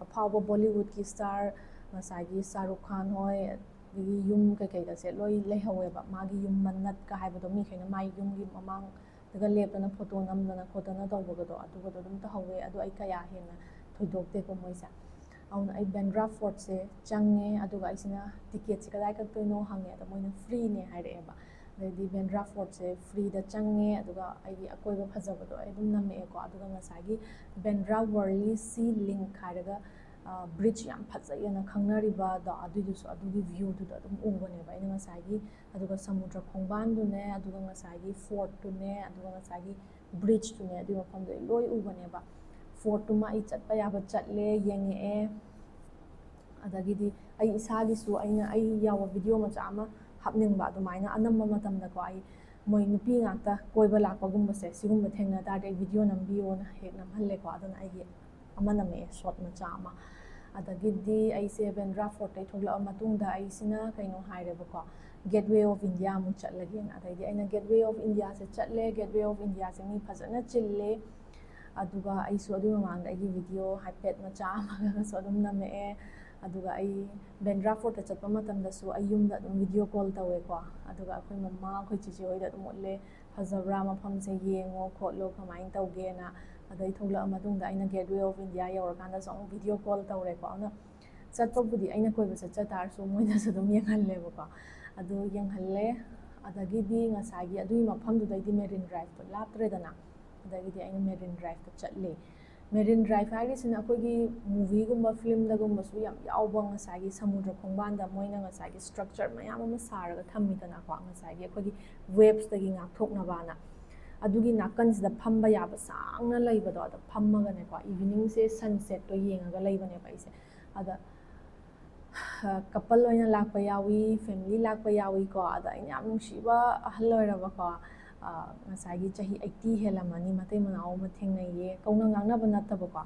ꯑꯐꯥꯎꯕ ꯕꯣꯂꯤꯋꯨꯗꯀꯤ ꯁ꯭ꯇꯥꯔ ꯉꯁꯥꯏꯒꯤ ꯁꯥꯔꯨꯛ ꯈꯥꯟ ꯍꯣꯏ ꯑꯗꯒꯤ ꯌꯨꯝ ꯀꯩꯀꯩꯒꯁꯦ ꯂꯣꯏ ꯂꯩꯍꯧꯋꯦꯕ. ꯃꯥꯒꯤ ꯌꯨꯝ ꯃꯅꯠꯀ ꯍꯥꯏꯕꯗꯣ ꯃꯤꯈꯩꯅ ꯃꯥꯒꯤ ꯌꯨꯝꯒꯤ ꯃꯃꯥꯡꯗꯒ ꯂꯦꯞꯇꯅ ꯐꯣꯇꯣ ꯅꯝꯗꯅ ꯈꯣꯠꯇꯅ ꯇꯧꯕꯒꯗꯣ ꯑꯗꯨꯒꯗꯣ ꯑꯗꯨꯝ ꯇꯧꯍꯧꯋꯦ. ꯑꯗꯣ ꯑꯩ ꯀꯌꯥ ꯍꯦꯟꯅ ꯊꯣꯏꯗꯣꯛꯇꯦꯀꯣ ꯃꯣꯏꯁꯦ. ꯑꯗꯨꯅ ꯑꯩ ꯕꯦꯟꯗ꯭ꯔꯥ ꯐꯣꯔꯠꯁꯦ ꯆꯪꯉꯦ, ꯑꯗꯨꯒ ꯑꯩꯁꯤꯅ ꯇꯤꯀꯦꯠꯁꯦ ꯀꯗꯥꯏ ꯀꯛꯇꯣꯏꯅꯣ ꯍꯪꯉꯦ. ꯑꯗꯣ ꯃꯣꯏꯅ ꯐ꯭ꯔꯤꯅꯦ ꯍꯥꯏꯔꯛꯑꯦꯕ. ꯑꯗꯩꯗꯤ ꯕꯦꯟꯗ꯭ꯔꯥ ꯐꯣꯔꯠꯁꯦ ꯐ꯭ꯔꯤꯗ ꯆꯪꯉꯦ, ꯑꯗꯨꯒ ꯑꯩꯒꯤ ꯑꯀꯣꯏꯕ ꯐꯖꯕꯗꯣ ꯑꯩ ꯑꯗꯨꯝ ꯅꯝꯃꯛꯑꯦꯀꯣ. ꯑꯗꯨꯒ ꯉꯁꯥꯏꯒꯤ ꯕꯦꯟꯗ꯭ꯔꯥ ꯋꯥꯔꯂꯤ ꯁꯤ ꯂꯤꯡꯛ ꯍꯥꯏꯔꯒ ꯕ꯭ꯔꯤꯖ ꯌꯥꯝ ꯐꯖꯩꯑꯅ ꯈꯪꯅꯔꯤꯕꯗꯣ ꯑꯗꯨꯏꯗꯨꯁꯨ ꯑꯗꯨꯒꯤ ꯚ꯭ꯌꯨꯗꯨꯗ ꯑꯗꯨꯝ ꯎꯕꯅꯦꯕ ꯑꯩꯅ ꯉꯁꯥꯏꯒꯤ. ꯑꯗꯨꯒ ꯁꯃꯨꯗ꯭ꯔ ꯈꯣꯡꯕꯥꯟꯗꯨꯅꯦ, ꯑꯗꯨꯒ ꯉꯁꯥꯏꯒꯤ ꯐꯣꯔꯠꯇꯨꯅꯦ, ꯑꯗꯨꯒ ꯉꯁꯥꯏꯒꯤ ꯕ꯭ꯔꯤꯖꯇꯨꯅꯦ, ꯑꯗꯨꯒꯤ ꯃꯐꯝꯗꯣ ꯑꯩ ꯂꯣꯏ ꯎꯕꯅꯦꯕ. ꯐꯣꯔꯠꯇꯨꯃ ꯑꯩ ꯆꯠꯄ ꯌꯥꯕ ꯆꯠꯂꯦ, ꯌꯦꯡꯉꯛꯑꯦ. ꯑꯗꯒꯤꯗꯤ ꯑꯩ ꯏꯁꯥꯒꯤꯁꯨ ꯑꯩ ꯌꯥꯎꯕ ꯚꯤꯗꯤꯑꯣ ꯃꯆꯥ ꯑꯃ ꯍꯥꯞꯅꯤꯡꯕ. ꯑꯗꯨꯃꯥꯏꯅ ꯑꯅꯝꯕ ꯃꯇꯝꯗꯀꯣ ꯑꯩ ꯃꯣꯏ ꯅꯨꯄꯤ ꯉꯥꯛꯇ ꯀꯣꯏꯕ ꯂꯥꯛꯄꯒꯨꯝꯕꯁꯦ ꯁꯤꯒꯨꯝꯕ ꯊꯦꯡꯅ ꯇꯥꯔꯗꯤ ꯑꯩ ꯚꯤꯗꯤꯑꯣ ꯅꯝꯕꯤꯌꯣꯅ ꯍꯦꯛ ꯅꯝꯍꯜꯂꯦꯀꯣ. ꯑꯗꯨꯅ ꯑꯩꯒꯤ ꯑꯃ ꯅꯝꯃꯛꯑꯦ ꯁꯣꯔꯠ ꯃꯆꯥ ꯑꯃ. ꯑꯗꯒꯤꯗꯤ ꯑꯩꯁꯦ ꯕꯦꯟꯗ꯭ꯔꯥ ꯐꯣꯔꯠꯇꯩ ꯊꯣꯛꯂꯛꯑ ꯃꯇꯨꯡꯗ ꯑꯩꯁꯤꯅ ꯀꯩꯅꯣ ꯍꯥꯏꯔꯦꯕꯀꯣ, ꯒꯦꯠꯋꯦ ꯑꯣꯐ ꯏꯟꯗꯤꯌꯥ ꯑꯃꯨꯛ ꯆꯠꯂꯒꯦꯅ. ꯑꯗꯩꯗꯤ ꯑꯩꯅ ꯒꯦꯠꯋꯦ ꯑꯣꯐ ꯏꯟꯗꯤꯌꯥꯁꯦ ꯆꯠꯂꯦ. ꯒꯦꯠꯋꯦ ꯑꯣꯐ ꯏꯟꯗꯤꯌꯥꯁꯦ ꯃꯤ ꯐꯖꯅ ꯆꯤꯜꯂꯦ. ꯑꯗꯨꯒ ꯑꯩꯁꯨ ꯑꯗꯨꯒꯤ ꯃꯃꯥꯡꯗ ꯑꯩꯒꯤ ꯚꯤꯗꯤꯑꯣ ꯍꯥꯏꯐꯦꯠ ꯃꯆꯥ ꯑꯃꯒꯁꯨ ꯑꯗꯨꯝ ꯅꯝꯃꯛꯑꯦ. ꯑꯗꯨꯒ ꯑꯩ ꯕꯦꯟꯗ꯭ꯔꯥ ꯐꯣꯔꯠꯇ ꯆꯠꯄ ꯃꯇꯝꯗꯁꯨ ꯑꯩ ꯌꯨꯝꯗ ꯑꯗꯨꯝ ꯚꯤꯗꯤꯑꯣ ꯀꯣꯜ ꯇꯧꯋꯦꯀꯣ. ꯑꯗꯨꯒ ꯑꯩꯈꯣꯏ ꯃꯃꯥ ꯑꯩꯈꯣꯏ ꯆꯤꯆꯦ ꯍꯣꯏꯗ ꯑꯗꯨꯝ ꯎꯠꯂꯦ, ꯐꯖꯕ꯭ꯔꯥ ꯃꯐꯝꯁꯦ ꯌꯦꯡꯉꯣ ꯈꯣꯠꯂꯣ ꯀꯃꯥꯏꯅ ꯇꯧꯒꯦꯅ. ꯑꯗꯩ ꯊꯣꯛꯂꯛꯑ ꯃꯇꯨꯡꯗ ꯑꯩꯅ ꯒꯦꯠꯋꯦ ꯑꯣꯐ ꯏꯟꯗꯤꯌꯥ ꯌꯧꯔꯀꯥꯟꯗꯁꯨ ꯑꯃꯨꯛ ꯚꯤꯗꯤꯑꯣ ꯀꯣꯜ ꯇꯧꯔꯦꯀꯣ. ꯑꯗꯨꯅ ꯆꯠꯄꯕꯨꯗꯤ ꯑꯩꯅ ꯀꯣꯏꯕ ꯆꯠ ꯇꯥꯔꯁꯨ ꯃꯣꯏꯅꯁꯨ ꯑꯗꯨꯝ ꯌꯦꯡꯍꯜꯂꯦꯕꯀꯣ. ꯑꯗꯨ ꯌꯦꯡꯍꯜꯂꯦ. ꯑꯗꯒꯤꯗꯤ ꯉꯁꯥꯏꯒꯤ ꯑꯗꯨꯒꯤ ꯃꯐꯝꯗꯨꯗꯩꯗꯤ ꯃꯦꯔꯤꯟ ꯗ꯭ꯔꯥꯏꯚꯇꯣ ꯂꯥꯞꯇ꯭ꯔꯦꯗꯅ. ꯑꯗꯒꯤꯗꯤ ꯑꯩꯅ ꯃꯦꯔꯤꯟ ꯗ꯭ꯔꯥꯏꯚꯇ ꯆꯠꯂꯦ. ꯃꯦꯔꯤꯟ ꯗ꯭ꯔꯥꯏꯚ ꯍꯥꯏꯔꯤꯁꯤꯅ ꯑꯩꯈꯣꯏꯒꯤ ꯃꯨꯚꯤꯒꯨꯝꯕ ꯐꯤꯂꯝꯗꯒꯨꯝꯕꯁꯨ ꯌꯥꯝ ꯌꯥꯎꯕ, ꯉꯁꯥꯏꯒꯤ ꯁꯃꯨꯗ꯭ꯔ ꯈꯣꯡꯕꯥꯟꯗ ꯃꯣꯏꯅ ꯉꯁꯥꯏꯒꯤ ꯁ꯭ꯇ꯭ꯔꯛꯆꯔ ꯃꯌꯥꯝ ꯑꯃ ꯁꯥꯔꯒ ꯊꯝꯃꯤꯗꯅꯀꯣ, ꯉꯁꯥꯏꯒꯤ ꯑꯩꯈꯣꯏꯒꯤ ꯋꯦꯞꯁꯇꯒꯤ ꯉꯥꯛꯊꯣꯛꯅꯕꯅ. ꯑꯗꯨꯒꯤ ꯅꯥꯀꯟꯁꯤꯗ ꯐꯝꯕ ꯌꯥꯕ ꯁꯥꯡꯅ ꯂꯩꯕꯗꯣ, ꯑꯗ ꯐꯝꯃꯒꯅꯦꯀꯣ ꯏꯚꯤꯅꯤꯡꯁꯦ ꯁꯟꯁꯦꯠꯇꯣ ꯌꯦꯡꯉꯒ ꯂꯩꯕꯅꯦꯕ ꯑꯩꯁꯦ. ꯑꯗ ꯀꯄꯜ ꯑꯣꯏꯅ ꯂꯥꯛꯄ ꯌꯥꯎꯏ, ꯐꯦꯃꯤꯂꯤ ꯂꯥꯛꯄ ꯌꯥꯎꯏꯀꯣ. ꯑꯗ ꯑꯩꯅ ꯌꯥꯝ ꯅꯨꯡꯁꯤꯕ ꯑꯍꯜ ꯑꯣꯏꯔꯕꯀꯣ, ꯉꯁꯥꯏꯒꯤ ꯆꯍꯤ 80 ꯍꯦꯜꯂꯝꯃꯅꯤ, ꯃꯇꯩ ꯃꯅꯥꯎ ꯑꯃ ꯊꯦꯡꯅꯩꯌꯦ. ꯀꯧꯅ ꯉꯥꯡꯅꯕ ꯅꯠꯇꯕꯀꯣ,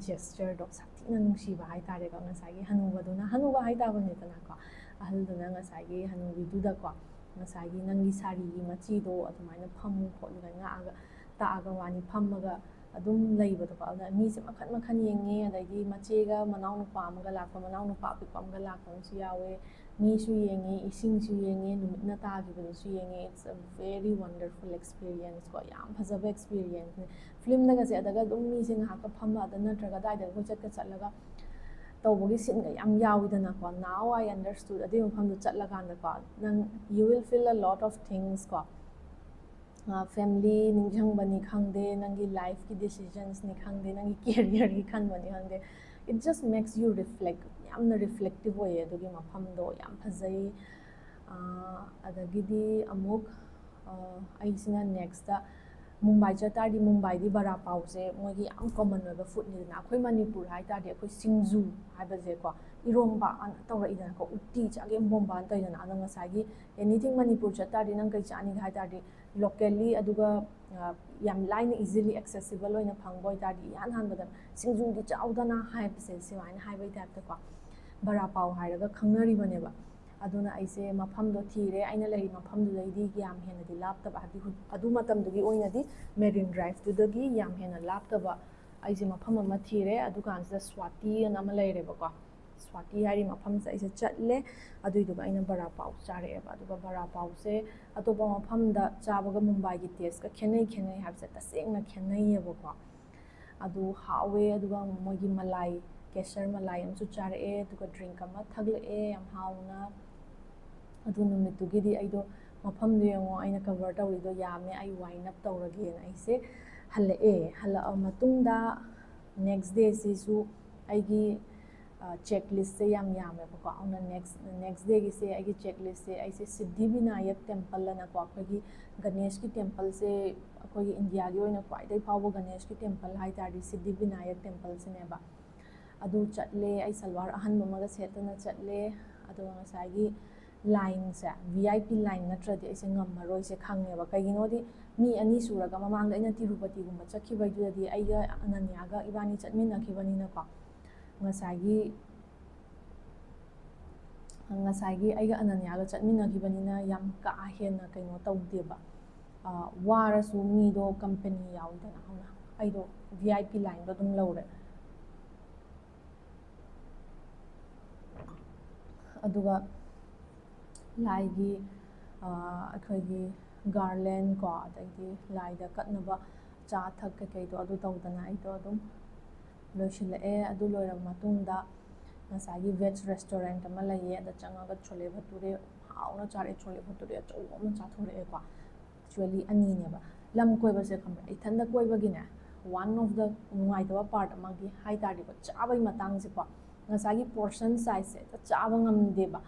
ꯖꯦꯁꯆꯔꯗꯣ ꯁꯥꯊꯤꯅ ꯅꯨꯡꯁꯤꯕ ꯍꯥꯏꯇꯥꯔꯦꯀꯣ. ꯉꯁꯥꯏꯒꯤ ꯍꯅꯨꯕꯗꯨꯅ, ꯍꯅꯨꯕ ꯍꯥꯏꯇꯥꯕꯅꯤꯗꯅꯀꯣ, ꯑꯍꯜꯗꯨꯅ ꯉꯁꯥꯏꯒꯤ ꯍꯅꯨꯕꯤꯗꯨꯗꯀꯣ, ꯉꯁꯥꯏꯒꯤ ꯅꯪꯒꯤ ꯁꯥꯔꯤꯒꯤ ꯃꯆꯤꯗꯣ ꯑꯗꯨꯃꯥꯏꯅ ꯐꯝꯃꯨ ꯈꯣꯠꯂꯨꯒ ꯉꯥꯛꯑꯒ ꯇꯥꯛꯑꯒ ꯋꯥꯅꯤ, ꯐꯝꯃꯒ ꯑꯗꯨꯝ ꯂꯩꯕꯗꯣꯀꯣ. ꯑꯗꯨꯅ ꯃꯤꯁꯦ ꯃꯈꯟ ꯃꯈꯟ ꯌꯦꯡꯉꯦ. ꯑꯗꯩꯗꯤ ꯃꯆꯦꯒ ꯃꯅꯥꯎꯅꯨꯄꯥ ꯑꯃꯒ ꯂꯥꯛꯄ, ꯃꯅꯥꯎꯅꯨꯄꯥ ꯑꯄꯤꯛꯄ ꯑꯃꯒ ꯂꯥꯛꯄ ꯑꯃꯁꯨ ꯌꯥꯎꯋꯦ. ꯃꯤꯁꯨ ꯌꯦꯡꯉꯦ, ꯏꯁꯤꯡꯁꯨ ꯌꯦꯡꯉꯦ, ꯅꯨꯃꯤꯠꯅ ꯇꯥꯈꯤꯕꯗꯨꯁꯨ ꯌꯦꯡꯉꯦ. ꯏꯠꯁ ꯑ ꯚꯦꯔꯤ ꯋꯟꯗꯔꯐꯨꯜ ꯑꯦꯛꯁꯄꯤꯔꯤꯌꯦꯟꯁ ꯀꯣ, ꯌꯥꯝ ꯐꯖꯕ ꯑꯦꯛꯁꯄꯤꯔꯤꯌꯦꯟꯁꯅꯦ. ꯐꯤꯂꯝꯗꯒꯁꯦ ꯑꯗꯒ ꯑꯗꯨꯝ ꯃꯤꯁꯦ ꯉꯥꯏꯍꯥꯛꯀ ꯐꯝꯃ ꯑꯗ ꯅꯠꯇ꯭ꯔꯒ ꯑꯗꯥꯏꯗ ꯀꯣꯏꯆꯠꯀ ꯆꯠꯂꯒ ꯇꯧꯕꯒꯤ ꯁꯤꯟꯒ ꯌꯥꯝ ꯌꯥꯎꯋꯤꯗꯅꯀꯣ. ꯅꯥꯎ ꯑꯥꯏ ꯑꯟꯗꯔꯁꯇꯨꯠ ꯑꯗꯨꯒꯤ ꯃꯐꯝꯗꯣ ꯆꯠꯂꯀꯥꯟꯗꯀꯣ, ꯅꯪ ꯌꯨ ꯋꯤꯜ ꯐꯤꯜ ꯑ ꯂꯣꯠ ꯑꯣꯐ ꯊꯤꯡꯁ ꯀꯣ. ꯐꯦꯃꯤꯂꯤ ꯅꯤꯡꯁꯤꯡꯕꯅꯤ ꯈꯪꯗꯦ, ꯅꯪꯒꯤ ꯂꯥꯏꯐꯀꯤ ꯗꯤꯁꯤꯖꯟꯁꯅꯤ ꯈꯪꯗꯦ, ꯅꯪꯒꯤ ꯀꯦꯔꯤꯌꯔꯒꯤ ꯈꯟꯕꯅꯤ ꯈꯪꯗꯦ, ꯏꯠ ꯖꯁ ꯃꯦꯛꯁ ꯌꯨ ꯔꯤꯐ꯭ꯂꯦꯛ. ꯌꯥꯝꯅ ꯔꯤꯐ꯭ꯂꯦꯛꯇꯤꯚ ꯑꯣꯏꯌꯦ ꯑꯗꯨꯒꯤ ꯃꯐꯝꯗꯣ, ꯌꯥꯝ ꯐꯖꯩ. ꯑꯗꯒꯤꯗꯤ ꯑꯃꯨꯛ ꯑꯩꯁꯤꯅ ꯅꯦꯛꯁꯇ ꯃꯨꯝꯕꯥꯏ ꯆꯠꯇꯥꯔꯗꯤ, ꯃꯨꯝꯕꯥꯏꯗꯤ ꯕꯔꯥ ꯄꯥꯎꯁꯦ ꯃꯣꯏꯒꯤ ꯌꯥꯝ ꯀꯣꯃꯟ ꯑꯣꯏꯕ ꯐꯨꯗꯅꯤꯗꯅ. ꯑꯩꯈꯣꯏ ꯃꯅꯤꯄꯨꯔ ꯍꯥꯏꯇꯥꯔꯗꯤ ꯑꯩꯈꯣꯏ ꯁꯤꯡꯖꯨ ꯍꯥꯏꯕꯁꯦꯀꯣ, ꯏꯔꯣꯝꯕ ꯑꯅ ꯇꯧꯔꯛꯏꯗꯅꯀꯣ, ꯎꯠꯇꯤ ꯆꯒꯦꯝ ꯄꯣꯝꯕꯅ ꯇꯧꯏꯗꯅ. ꯑꯗꯣ ꯉꯁꯥꯏꯒꯤ ꯑꯦꯅꯤꯊꯤꯡ ꯃꯅꯤꯄꯨꯔ ꯆꯠꯇꯥꯔꯗꯤ ꯅꯪ ꯀꯩ ꯆꯥꯅꯤꯒꯦ ꯍꯥꯏ ꯇꯥꯔꯗꯤ ꯂꯣꯀꯦꯜꯂꯤ, ꯑꯗꯨꯒ ꯌꯥꯝ ꯂꯥꯏꯅ ꯏꯖꯤꯂꯤ ꯑꯦꯛꯁꯦꯁꯤꯕꯜ ꯑꯣꯏꯅ ꯐꯪꯕ ꯑꯣꯏꯇꯥꯔꯗꯤ ꯏꯍꯥꯟ ꯍꯥꯟꯕꯗ ꯁꯤꯡꯖꯨꯗꯤ ꯆꯥꯎꯗꯅ ꯍꯥꯏꯕꯁꯦ, ꯁꯨꯃꯥꯏꯅ ꯍꯥꯏꯕꯒꯤ ꯇꯥꯏꯞꯇꯀꯣ, ꯕꯔꯥ ꯄꯥꯎ ꯍꯥꯏꯔꯒ ꯈꯪꯅꯔꯤꯕꯅꯦꯕ. ꯑꯗꯨꯅ ꯑꯩꯁꯦ ꯃꯐꯝꯗꯣ ꯊꯤꯔꯦ. ꯑꯩꯅ ꯂꯩꯔꯤꯕ ꯃꯐꯝꯗꯨꯗꯩꯗꯤ ꯌꯥꯝ ꯍꯦꯟꯅꯗꯤ ꯂꯥꯞꯇꯕ, ꯍꯥꯏꯕꯗꯤ ꯑꯗꯨ ꯃꯇꯝꯗꯨꯒꯤ ꯑꯣꯏꯅꯗꯤ ꯃꯦꯔꯤꯟ ꯗ꯭ꯔꯥꯏꯚꯇꯨꯗꯒꯤ ꯌꯥꯝ ꯍꯦꯟꯅ ꯂꯥꯞꯇꯕ ꯑꯩꯁꯦ ꯃꯐꯝ ꯑꯃ ꯊꯤꯔꯦ. ꯑꯗꯨꯀꯥꯟꯁꯤꯗ ꯁ꯭ꯋꯥꯇꯤ ꯑꯅ ꯑꯃ ꯂꯩꯔꯦꯕꯀꯣ. ꯁ꯭ꯋꯥꯇꯤ ꯍꯥꯏꯔꯤ ꯃꯐꯝꯁꯦ ꯑꯩꯁꯦ ꯆꯠꯂꯦ. ꯑꯗꯨꯏꯗꯨꯒ ꯑꯩꯅ ꯕꯔꯥ ꯄꯥꯎ ꯆꯥꯔꯛꯑꯦꯕ. ꯑꯗꯨꯒ ꯕꯔꯥ ꯄꯥꯎꯁꯦ ꯑꯇꯣꯞꯄ ꯃꯐꯝꯗ ꯆꯥꯕꯒ ꯃꯨꯝꯕꯥꯏꯒꯤ ꯇꯦꯁꯀ ꯈꯦꯠꯅꯩ ꯍꯥꯏꯕꯁꯦ ꯇꯁꯦꯡꯅ ꯈꯦꯠꯅꯩꯌꯦꯕꯀꯣ. ꯑꯗꯨ ꯍꯥꯎꯋꯦ. ꯑꯗꯨꯒ ꯃꯣꯏꯒꯤ ꯃꯂꯥꯏ, ꯀꯦꯁꯔ ꯃꯂꯥꯏ ꯑꯃꯁꯨ ꯆꯥꯔꯛꯑꯦ. ꯑꯗꯨꯒ ꯗ꯭ꯔꯤꯡꯛ ꯑꯃ ꯊꯛꯂꯛꯑꯦ ꯌꯥꯝ ꯍꯥꯎꯅ. ꯑꯗꯨ ꯅꯨꯃꯤꯠꯇꯨꯒꯤꯗꯤ ꯑꯩꯗꯣ ꯃꯐꯝꯗꯣ ꯌꯦꯡꯉꯣ, ꯑꯩꯅ ꯀꯚꯔ ꯇꯧꯔꯤꯗꯣ ꯌꯥꯝꯃꯦ, ꯑꯩ ꯋꯥꯏꯟ ꯑꯞ ꯇꯧꯔꯒꯦꯅ ꯑꯩꯁꯦ ꯍꯜꯂꯛꯑꯦ. ꯍꯜꯂꯛꯑ ꯃꯇꯨꯡꯗ ꯅꯦꯛꯁ ꯗꯦꯁꯤꯁꯨ ꯑꯩꯒꯤ ꯆꯦꯛ ꯂꯤꯁꯁꯦ ꯌꯥꯝ ꯌꯥꯝꯃꯦꯕꯀꯣ. ꯑꯗꯨꯅ ꯅꯦꯛꯁ ꯗꯦꯒꯤꯁꯦ ꯑꯩꯒꯤ ꯆꯦꯛ ꯂꯤꯁꯁꯦ ꯑꯩꯁꯦ ꯁꯤꯗꯙꯤꯕꯤꯅꯥꯌꯛ ꯇꯦꯝꯄꯜ ꯑꯅꯀꯣ, ꯑꯩꯈꯣꯏꯒꯤ ꯒꯅꯦꯁꯀꯤ ꯇꯦꯝꯄꯜꯁꯦ, ꯑꯩꯈꯣꯏꯒꯤ ꯏꯟꯗꯤꯌꯥꯒꯤ ꯑꯣꯏꯅ ꯈ꯭ꯋꯥꯏꯗꯒꯤ ꯐꯥꯎꯕ ꯒꯅꯦꯁꯀꯤ ꯇꯦꯝꯄꯜ ꯍꯥꯏꯇꯥꯔꯗꯤ ꯁꯤꯗꯙꯤꯕꯤꯅꯥꯌꯛ ꯇꯦꯝꯄꯜꯁꯤꯅꯦꯕ. ꯑꯗꯨ ꯆꯠꯂꯦ. ꯑꯩ ꯁꯜꯋꯥꯔ ꯑꯍꯟꯕ ꯑꯃꯒ ꯁꯦꯠꯇꯅ ꯆꯠꯂꯦ. ꯑꯗꯨꯒ ꯉꯁꯥꯏꯒꯤ ꯂꯥꯏꯟꯁꯦ VIP ꯂꯥꯏꯟ ꯅꯠꯇ꯭ꯔꯗꯤ ꯑꯩꯁꯦ ꯉꯝꯃꯔꯣꯏꯁꯦ ꯈꯪꯉꯦꯕ ꯀꯩꯒꯤꯅꯣꯗꯤ ꯃꯤ ꯑꯅꯤ ꯁꯨꯔꯒ ꯃꯃꯥꯡꯗ ꯑꯩꯅ ꯇꯤꯔꯨꯄꯇꯤꯒꯨꯝꯕ ꯆꯠꯈꯤꯕꯩꯗꯨꯗꯗꯤ ꯑꯩꯒ ꯑꯅꯟꯌꯥꯒ ꯏꯕꯥꯅꯤ ꯆꯠꯃꯤꯟꯅꯈꯤꯕꯅꯤꯅꯀꯣ ꯉꯁꯥꯏꯒꯤ ꯑꯩꯒ ꯑꯅꯟꯌꯥꯒ ꯆꯠꯃꯤꯟꯅꯈꯤꯕꯅꯤꯅ ꯌꯥꯝ ꯀꯥ ꯍꯦꯟꯅ ꯀꯩꯅꯣ ꯇꯧꯗꯦꯕ ꯋꯥꯔꯁꯨ ꯃꯤꯗꯣ ꯀꯝꯄꯅꯤ ꯌꯥꯎꯏꯗꯅ ꯍꯧꯅ ꯑꯩꯗꯣ VIP ꯂꯥꯏꯟꯗꯣ ꯑꯗꯨꯝ ꯂꯧꯔꯦ ꯑꯗꯨꯒ ꯂꯥꯏꯒꯤ ꯑꯩꯈꯣꯏꯒꯤ ꯒꯥꯔꯂꯦꯟ ꯀꯣ ꯑꯗꯩꯗꯤ ꯂꯥꯏꯗ ꯀꯠꯅꯕ ꯆꯥ ꯊꯛ ꯀꯩꯀꯩꯗꯣ ꯑꯗꯨ ꯇꯧꯗꯅ ꯑꯩꯗꯣ ꯑꯗꯨꯝ ꯂꯣꯏꯁꯤꯜꯂꯛꯑꯦ ꯑꯗꯨ ꯂꯣꯏꯔꯕ ꯃꯇꯨꯡꯗ ꯉꯁꯥꯏꯒꯤ ꯚꯦꯖ ꯔꯦꯁꯇꯨꯔꯦꯟꯠ ꯑꯃ ꯂꯩꯌꯦ ꯑꯗ ꯆꯪꯉꯒ ꯆꯣꯂꯦ ꯚꯇꯨꯔꯦ ꯍꯥꯎꯅ ꯆꯥꯔꯦ ꯆꯣꯂꯦ ꯚꯇꯨꯔꯦ ꯑꯆꯧꯕ ꯑꯃ ꯆꯥꯊꯣꯔꯛꯑꯦꯀꯣ ꯑꯦꯛꯆꯨꯋꯦꯂꯤ ꯑꯅꯤꯅꯦꯕ ꯂꯝ ꯀꯣꯏꯕꯁꯦ ꯈꯪꯕ꯭ꯔꯥ ꯏꯊꯟꯗ ꯀꯣꯏꯕꯒꯤꯅꯦ ꯋꯥꯟ ꯑꯣꯐ ꯗ ꯅꯨꯡꯉꯥꯏꯇꯕ ꯄꯥꯔꯠ ꯑꯃꯒꯤ ꯍꯥꯏꯇꯥꯔꯗꯤꯀꯣ ꯆꯥꯕꯒꯤ ꯃꯇꯥꯡꯁꯦꯀꯣ ꯉꯁꯥꯏꯒꯤ ꯄꯣꯔꯁꯟ ꯁꯥꯏꯖꯁꯦ ꯆꯥꯕ ꯉꯝꯗꯦꯕ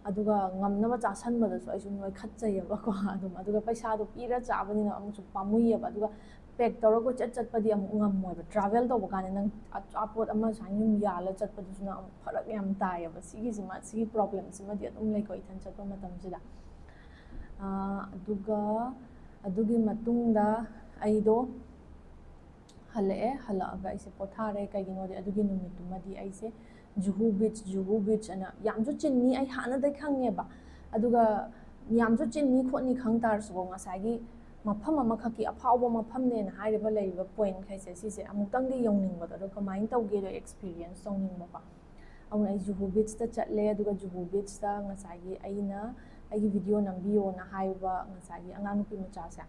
ꯑꯗꯨꯒ ꯉꯝꯅꯕ ꯆꯥꯁꯟꯕꯗꯁꯨ ꯑꯩꯁꯨ ꯅꯣꯏꯈꯠꯆꯩꯌꯦꯕꯀꯣ ꯑꯗꯨꯒ ꯄꯩꯁꯥꯗꯣ ꯄꯤꯔ ꯆꯥꯕꯅꯤꯅ ꯑꯃꯨꯛꯁꯨ ꯄꯥꯝꯃꯨꯏꯌꯦꯕ ꯑꯗꯨꯒ ꯄꯦꯛ ꯇꯧꯔꯒ ꯀꯣꯏꯆꯠ ꯆꯠꯄꯗꯤ ꯑꯃꯨꯛ ꯉꯝꯃꯣꯏꯕ ꯇ꯭ꯔꯥꯚꯦꯜ ꯇꯧꯕ ꯀꯥꯟꯗ ꯅꯪ ꯑꯆꯥꯄꯣꯠ ꯑꯃ ꯁꯨꯃꯥꯏꯅ ꯌꯨꯝ ꯌꯥꯜꯂ ꯆꯠꯄꯗꯨꯁꯨꯅ ꯑꯃꯨꯛ ꯐꯔꯛ ꯌꯥꯝ ꯇꯥꯏꯌꯦꯕ ꯁꯤꯒꯤ ꯄ꯭ꯔꯣꯕ꯭ꯂꯦꯝꯁꯤꯃꯗꯤ ꯑꯗꯨꯝ ꯂꯩꯀꯣ ꯏꯊꯟ ꯆꯠꯄ ꯃꯇꯝꯁꯤꯗ ꯑꯗꯨꯒ ꯑꯗꯨꯒꯤ ꯃꯇꯨꯡꯗ ꯑꯩꯗꯣ ꯍꯜꯂꯛꯑꯒ ꯑꯩꯁꯦ ꯄꯣꯊꯥꯔꯦ ꯀꯩꯒꯤꯅꯣꯗꯤ ꯑꯗꯨꯒꯤ ꯅꯨꯃꯤꯠꯇꯨꯃꯗꯤ ꯑꯩꯁꯦ ꯖꯨꯍꯨ ꯕꯤꯆ ꯑꯅ ꯌꯥꯝꯁꯨ ꯆꯤꯟꯅꯤ ꯑꯩ ꯍꯥꯟꯅꯗꯩ ꯈꯪꯉꯦꯕ ꯑꯗꯨꯒ ꯌꯥꯝꯁꯨ ꯆꯤꯟꯅꯤ ꯈꯣꯠꯅꯤ ꯈꯪ ꯇꯥꯔꯁꯨꯀꯣ ꯉꯁꯥꯏꯒꯤ ꯃꯐꯝ ꯑꯃꯈꯛꯀꯤ ꯑꯐꯥꯎꯕ ꯃꯐꯝꯅꯦꯅ ꯍꯥꯏꯔꯤꯕ ꯂꯩꯔꯤꯕ ꯄꯣꯏꯟꯠꯈꯩꯁꯦ ꯁꯤꯁꯦ ꯑꯃꯨꯛꯇꯪꯗꯤ ꯌꯧꯅꯤꯡꯕꯗꯣ ꯑꯗꯣ ꯀꯃꯥꯏꯅ ꯇꯧꯒꯦꯗꯣ ꯑꯦꯛꯁꯄꯤꯔꯤꯌꯦꯟꯁ ꯇꯧꯅꯤꯡꯕꯀꯣ ꯑꯗꯨꯅ ꯑꯩ ꯖꯨꯍꯨ ꯕꯤꯆꯇ ꯆꯠꯂꯦ ꯑꯗꯨꯒ ꯖꯨꯍꯨ ꯕꯤꯆꯇ ꯉꯁꯥꯏꯒꯤ ꯑꯩꯒꯤ ꯚꯤꯗꯤꯑꯣ ꯅꯝꯕꯤꯌꯣꯅ ꯍꯥꯏꯕ ꯉꯁꯥꯏꯒꯤ ꯑꯉꯥꯡ ꯅꯨꯄꯤ ꯃꯆꯥꯁꯦ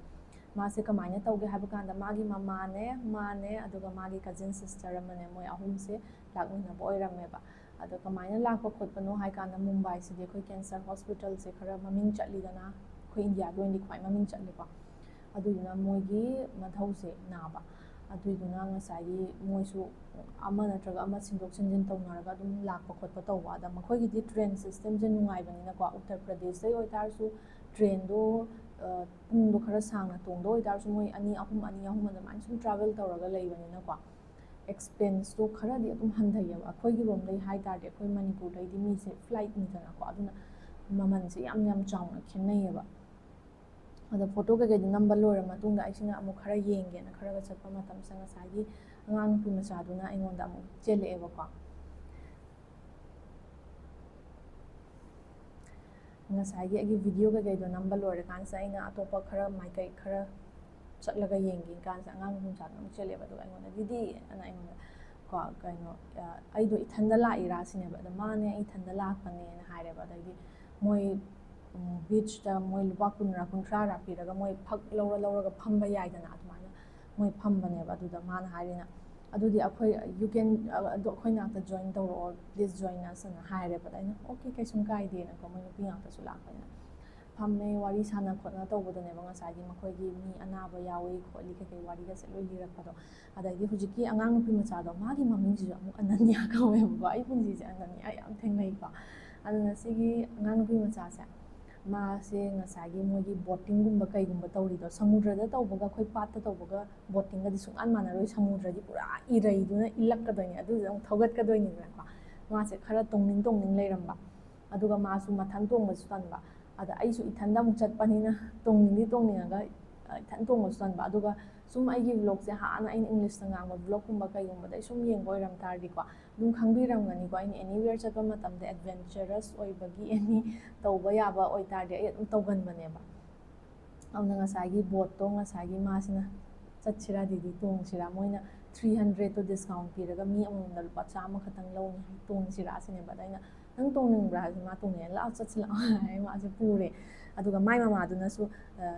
ꯃꯥꯁꯦ ꯀꯃꯥꯏꯅ ꯇꯧꯒꯦ ꯍꯥꯏꯕ ꯀꯥꯟꯗ ꯃꯥꯒꯤ ꯃꯥꯅꯦ ꯑꯗꯨꯒ ꯃꯥꯒꯤ ꯀꯖꯤꯟ ꯁꯤꯁꯇꯔ ꯑꯃꯅꯦ ꯃꯣꯏ ꯑꯍꯨꯝꯁꯦ ꯂꯥꯛꯃꯤꯟꯅꯕ ꯑꯣꯏꯔꯝꯃꯦꯕ ꯑꯗꯣ ꯀꯃꯥꯏꯅ ꯂꯥꯛꯄ ꯈꯣꯠꯄꯅꯣ ꯍꯥꯏ ꯀꯥꯟꯗ ꯃꯨꯝꯕꯥꯏꯁꯤꯗꯤ ꯑꯩꯈꯣꯏ ꯀꯦꯟꯁꯔ ꯍꯣꯁꯄꯤꯇꯥꯜꯁꯦ ꯈꯔ ꯃꯃꯤꯡ ꯆꯠꯂꯤꯗꯅ ꯑꯩꯈꯣꯏ ꯏꯟꯗꯤꯌꯥꯒꯤ ꯑꯣꯏꯅꯗꯤ ꯈ꯭ꯋꯥꯏ ꯃꯃꯤꯡ ꯆꯠꯂꯤꯀꯣ ꯑꯗꯨꯗꯨꯅ ꯃꯣꯏꯒꯤ ꯃꯙꯧꯁꯦ ꯅꯥꯕ ꯑꯗꯨꯏꯗꯨꯅ ꯉꯁꯥꯏꯒꯤ ꯃꯣꯏꯁꯨ ꯑꯃ ꯅꯠꯇ꯭ꯔꯒ ꯑꯃ ꯁꯤꯟꯗꯣꯛ ꯁꯤꯟꯖꯤꯟ ꯇꯧꯅꯔꯒ ꯑꯗꯨꯝ ꯂꯥꯛꯄ ꯈꯣꯠꯄ ꯇꯧꯕ ꯑꯗ ꯃꯈꯣꯏꯒꯤꯗꯤ ꯇ꯭ꯔꯦꯟ ꯁꯤꯁꯇꯦꯝꯁꯦ ꯅꯨꯡꯉꯥꯏꯕꯅꯤꯅꯀꯣ ꯎꯠꯇꯔ ꯄ꯭ꯔꯗꯦꯁꯇꯩ ꯑꯣꯏꯇꯥꯔꯁꯨ ꯇ꯭ꯔꯦꯟꯗꯣ ꯄꯨꯡꯗꯣ ꯈꯔ ꯁꯥꯡꯅ ꯇꯣꯡꯗ ꯑꯣꯏꯇꯥꯔꯁꯨ ꯃꯣꯏ ꯑꯅꯤ ꯑꯍꯨꯝ ꯑꯗꯨꯃꯥꯏꯅ ꯁꯨꯝ ꯇ꯭ꯔꯥꯚꯦꯜ ꯇꯧꯔꯒ ꯂꯩꯕꯅꯤꯅꯀꯣ ꯑꯦꯛꯁꯄꯦꯟꯁꯇꯣ ꯈꯔꯗꯤ ꯑꯗꯨꯝ ꯍꯟꯊꯩꯌꯦꯕ ꯑꯩꯈꯣꯏꯒꯤꯔꯣꯝꯗꯩ ꯍꯥꯏ ꯇꯥꯔꯗꯤ ꯑꯩꯈꯣꯏ ꯃꯅꯤꯄꯨꯔꯗꯩꯗꯤ ꯃꯤꯁꯦ ꯐ꯭ꯂꯥꯏꯠꯅꯤꯗꯅꯀꯣ ꯑꯗꯨꯅ ꯃꯃꯜꯁꯦ ꯌꯥꯝ ꯆꯥꯎꯅ ꯈꯦꯠꯅꯩꯌꯦꯕ ꯑꯗꯣ ꯐꯣꯇꯣ ꯀꯩꯀꯩꯗꯣ ꯅꯝꯕ ꯂꯣꯏꯔ ꯃꯇꯨꯡꯗ ꯑꯩꯁꯤꯅ ꯑꯃꯨꯛ ꯈꯔ ꯌꯦꯡꯒꯦꯅ ꯈꯔꯒ ꯆꯠꯄ ꯃꯇꯝꯁꯤꯗ ꯉꯁꯥꯏꯒꯤ ꯑꯉꯥꯡ ꯅꯨꯄꯤ ꯃꯆꯥꯗꯨꯅ ꯑꯩꯉꯣꯟꯗ ꯑꯃꯨꯛ ꯆꯦꯜꯂꯛꯑꯦꯕꯀꯣ ꯉꯁꯥꯏꯒꯤ ꯑꯩꯒꯤ ꯚꯤꯗꯤꯑꯣ ꯀꯩꯀꯩꯗꯣ ꯅꯝꯕ ꯂꯣꯏꯔꯀꯥꯟꯁꯤꯗ ꯑꯩꯅ ꯑꯇꯣꯞꯄ ꯈꯔ ꯃꯥꯏꯀꯩ ꯈꯔ ꯆꯠꯂꯒ ꯌꯦꯡꯒꯦ ꯀꯥꯟꯁꯤꯗ ꯑꯉꯥꯡ ꯅꯨꯄꯤ ꯃꯆꯥꯗꯨꯅ ꯑꯃꯨꯛ ꯆꯦꯜꯂꯛꯑꯦꯕ ꯑꯗꯨꯒ ꯑꯩꯉꯣꯟꯗ ꯗꯤꯗꯤ ꯑꯅ ꯑꯩꯉꯣꯟꯗ ꯀꯩꯅꯣ ꯑꯩꯗꯣ ꯏꯊꯟꯗ ꯂꯥꯛꯏꯔꯥ ꯁꯤꯅꯦꯕ ꯑꯗꯣ ꯃꯥꯅꯦ ꯑꯩ ꯏꯊꯟꯗ ꯂꯥꯛꯄꯅꯦꯅ ꯍꯥꯏꯔꯦꯕ ꯑꯗꯩꯗꯤ ꯃꯣꯏ ꯕꯤꯆꯇ ꯃꯣꯏ ꯂꯨꯄꯥ 10-20 ꯄꯤꯔꯒ ꯃꯣꯏ ꯐꯛ ꯂꯧꯔꯒ ꯐꯝꯕ ꯌꯥꯏꯗꯅ ꯑꯗꯨꯃꯥꯏꯅ ꯃꯣꯏ ꯐꯝꯕꯅꯦꯕ ꯑꯗꯨꯗ ꯃꯥꯅ ꯍꯥꯏꯔꯤꯅ ꯑꯗꯨꯗꯤ ꯑꯗꯣ ꯑꯩꯈꯣꯏ ꯉꯥꯛꯇ ꯖꯣꯏꯟ ꯇꯧꯔꯛꯑꯣ ꯄ꯭ꯂꯤꯖ ꯖꯣꯏꯟ ꯑꯁ ꯑꯅ ꯍꯥꯏꯔꯦꯕ ꯑꯗ ꯑꯩꯅ ꯑꯣꯀꯦ ꯀꯩꯁꯨꯝ ꯀꯥꯏꯗꯦꯅꯀꯣ ꯃꯣꯏ ꯅꯨꯄꯤ ꯉꯥꯛꯇꯁꯨ ꯂꯥꯛꯄꯅꯤꯅ ꯐꯝꯃꯦ ꯋꯥꯔꯤ ꯁꯥꯟꯅ ꯈꯣꯠꯅ ꯇꯧꯕꯗꯅꯦꯕ ꯉꯁꯥꯏꯒꯤ ꯃꯈꯣꯏꯒꯤ ꯃꯤ ꯑꯅꯥꯕ ꯌꯥꯎꯏ ꯈꯣꯠꯂꯤ ꯀꯩꯀꯩ ꯋꯥꯔꯤꯒꯁꯦ ꯂꯣꯏ ꯂꯤꯔꯛꯄꯗꯣ ꯑꯗꯩꯗꯤ ꯍꯧꯖꯤꯛꯀꯤ ꯑꯉꯥꯡ ꯅꯨꯄꯤ ꯃꯆꯥꯗꯣ ꯃꯥꯒꯤ ꯃꯃꯤꯡꯁꯤꯁꯨ ꯑꯃꯨꯛ ꯑꯅꯟꯌꯥ ꯀꯧꯋꯦꯕꯀꯣ ꯑꯩ ꯄꯨꯟꯁꯤꯁꯦ ꯑꯅꯟꯌꯥ ꯌꯥꯝ ꯊꯦꯡꯅꯩꯀꯣ ꯑꯗꯨꯅ ꯁꯤꯒꯤ ꯑꯉꯥꯡ ꯅꯨꯄꯤ ꯃꯆꯥꯁꯦ ꯃꯥꯁꯦ ꯉꯁꯥꯏꯒꯤ ꯃꯣꯏꯒꯤ ꯕꯣꯇꯤꯡꯒꯨꯝꯕ ꯀꯩꯒꯨꯝꯕ ꯇꯧꯔꯤꯗꯣ ꯁꯃꯨꯗ꯭ꯔꯗ ꯇꯧꯕꯒ ꯑꯩꯈꯣꯏ ꯄꯥꯠꯇ ꯇꯧꯕꯒ ꯕꯣꯇꯤꯡꯒꯗꯤ ꯁꯨꯡꯃꯥꯟ ꯃꯥꯟꯅꯔꯣꯏ ꯁꯃꯨꯗ꯭ꯔꯗꯤ ꯄꯨꯔꯥ ꯏꯔꯩꯗꯨꯅ ꯏꯜꯂꯛꯀꯗꯣꯏꯅꯤ ꯑꯗꯨꯗꯨꯗ ꯑꯃꯨꯛ ꯊꯧꯒꯠꯀꯗꯣꯏꯅꯤꯗꯅꯀꯣ ꯃꯥꯁꯦ ꯈꯔ ꯇꯣꯡꯅꯤꯡ ꯂꯩꯔꯝꯕ ꯑꯗꯨꯒ ꯃꯥꯁꯨ ꯃꯊꯟ ꯇꯣꯡꯕꯁꯨ ꯇꯟꯕ ꯑꯗ ꯑꯩꯁꯨ ꯏꯊꯟꯗ ꯑꯃꯨꯛ ꯆꯠꯄꯅꯤꯅ ꯇꯣꯡꯅꯤꯡꯉꯒ ꯏꯊꯟ ꯇꯣꯡꯕꯁꯨ ꯇꯟꯕ ꯑꯗꯨꯒ ꯁꯨꯝ ꯑꯩꯒꯤ ꯚ꯭ꯂꯣꯛꯁꯦ ꯍꯥꯟꯅ ꯑꯩꯅ ꯏꯪꯂꯤꯁꯇ ꯉꯥꯡꯕ ꯚ꯭ꯂꯣꯛꯀꯨꯝꯕ ꯀꯩꯒꯨꯝꯕꯗ ꯑꯩ ꯁꯨꯝ ꯌꯦꯡꯕ ꯑꯣꯏꯔꯝ ꯇꯥꯔꯗꯤꯀꯣ ꯑꯗꯨꯝ ꯈꯪꯕꯤꯔꯝꯒꯅꯤꯀꯣ ꯑꯩꯅ ꯑꯦꯅꯤꯋꯦꯌꯔ ꯆꯠꯄ ꯃꯇꯝꯗ ꯑꯦꯗꯚꯦꯟꯆꯔꯁ ꯑꯣꯏꯕꯒꯤ ꯑꯦꯅꯤ ꯇꯧꯕ ꯌꯥꯕ ꯑꯣꯏꯇꯥꯔꯗꯤ ꯑꯩ ꯑꯗꯨꯝ ꯇꯧꯒꯟꯕꯅꯦꯕ ꯑꯗꯨꯅ ꯉꯁꯥꯏꯒꯤ ꯕꯣꯠꯇꯣ ꯉꯁꯥꯏꯒꯤ ꯃꯥꯁꯤꯅ ꯆꯠꯁꯤꯔꯥ ꯗꯤꯗꯤ ꯇꯣꯡꯁꯤꯔꯥ ꯃꯣꯏꯅ 300ꯇꯣ ꯗꯤꯁꯀꯥꯎꯟ ꯄꯤꯔꯒ ꯃꯤ ꯑꯃꯃꯝꯗ ꯂꯨꯄꯥ 100 ꯈꯛꯇꯪ ꯂꯧꯅꯤ ꯇꯣꯡꯁꯤꯔꯥ ꯁꯤꯅꯦꯕ ꯑꯗ ꯑꯩꯅ ꯅꯪ ꯇꯣꯡꯅꯤꯡꯕ꯭ꯔꯥ ꯍꯥꯏꯕꯁꯦ ꯃꯥ ꯇꯣꯡꯅꯤꯡꯉꯦ ꯂꯥꯛꯑꯣ ꯆꯠꯁꯤ ꯂꯥꯛꯑꯣ ꯍꯥꯏ ꯃꯥꯁꯦ ꯄꯨꯔꯦ ꯑꯗꯨꯒ ꯃꯥꯏ ꯃꯃꯥꯗꯨꯅꯁꯨ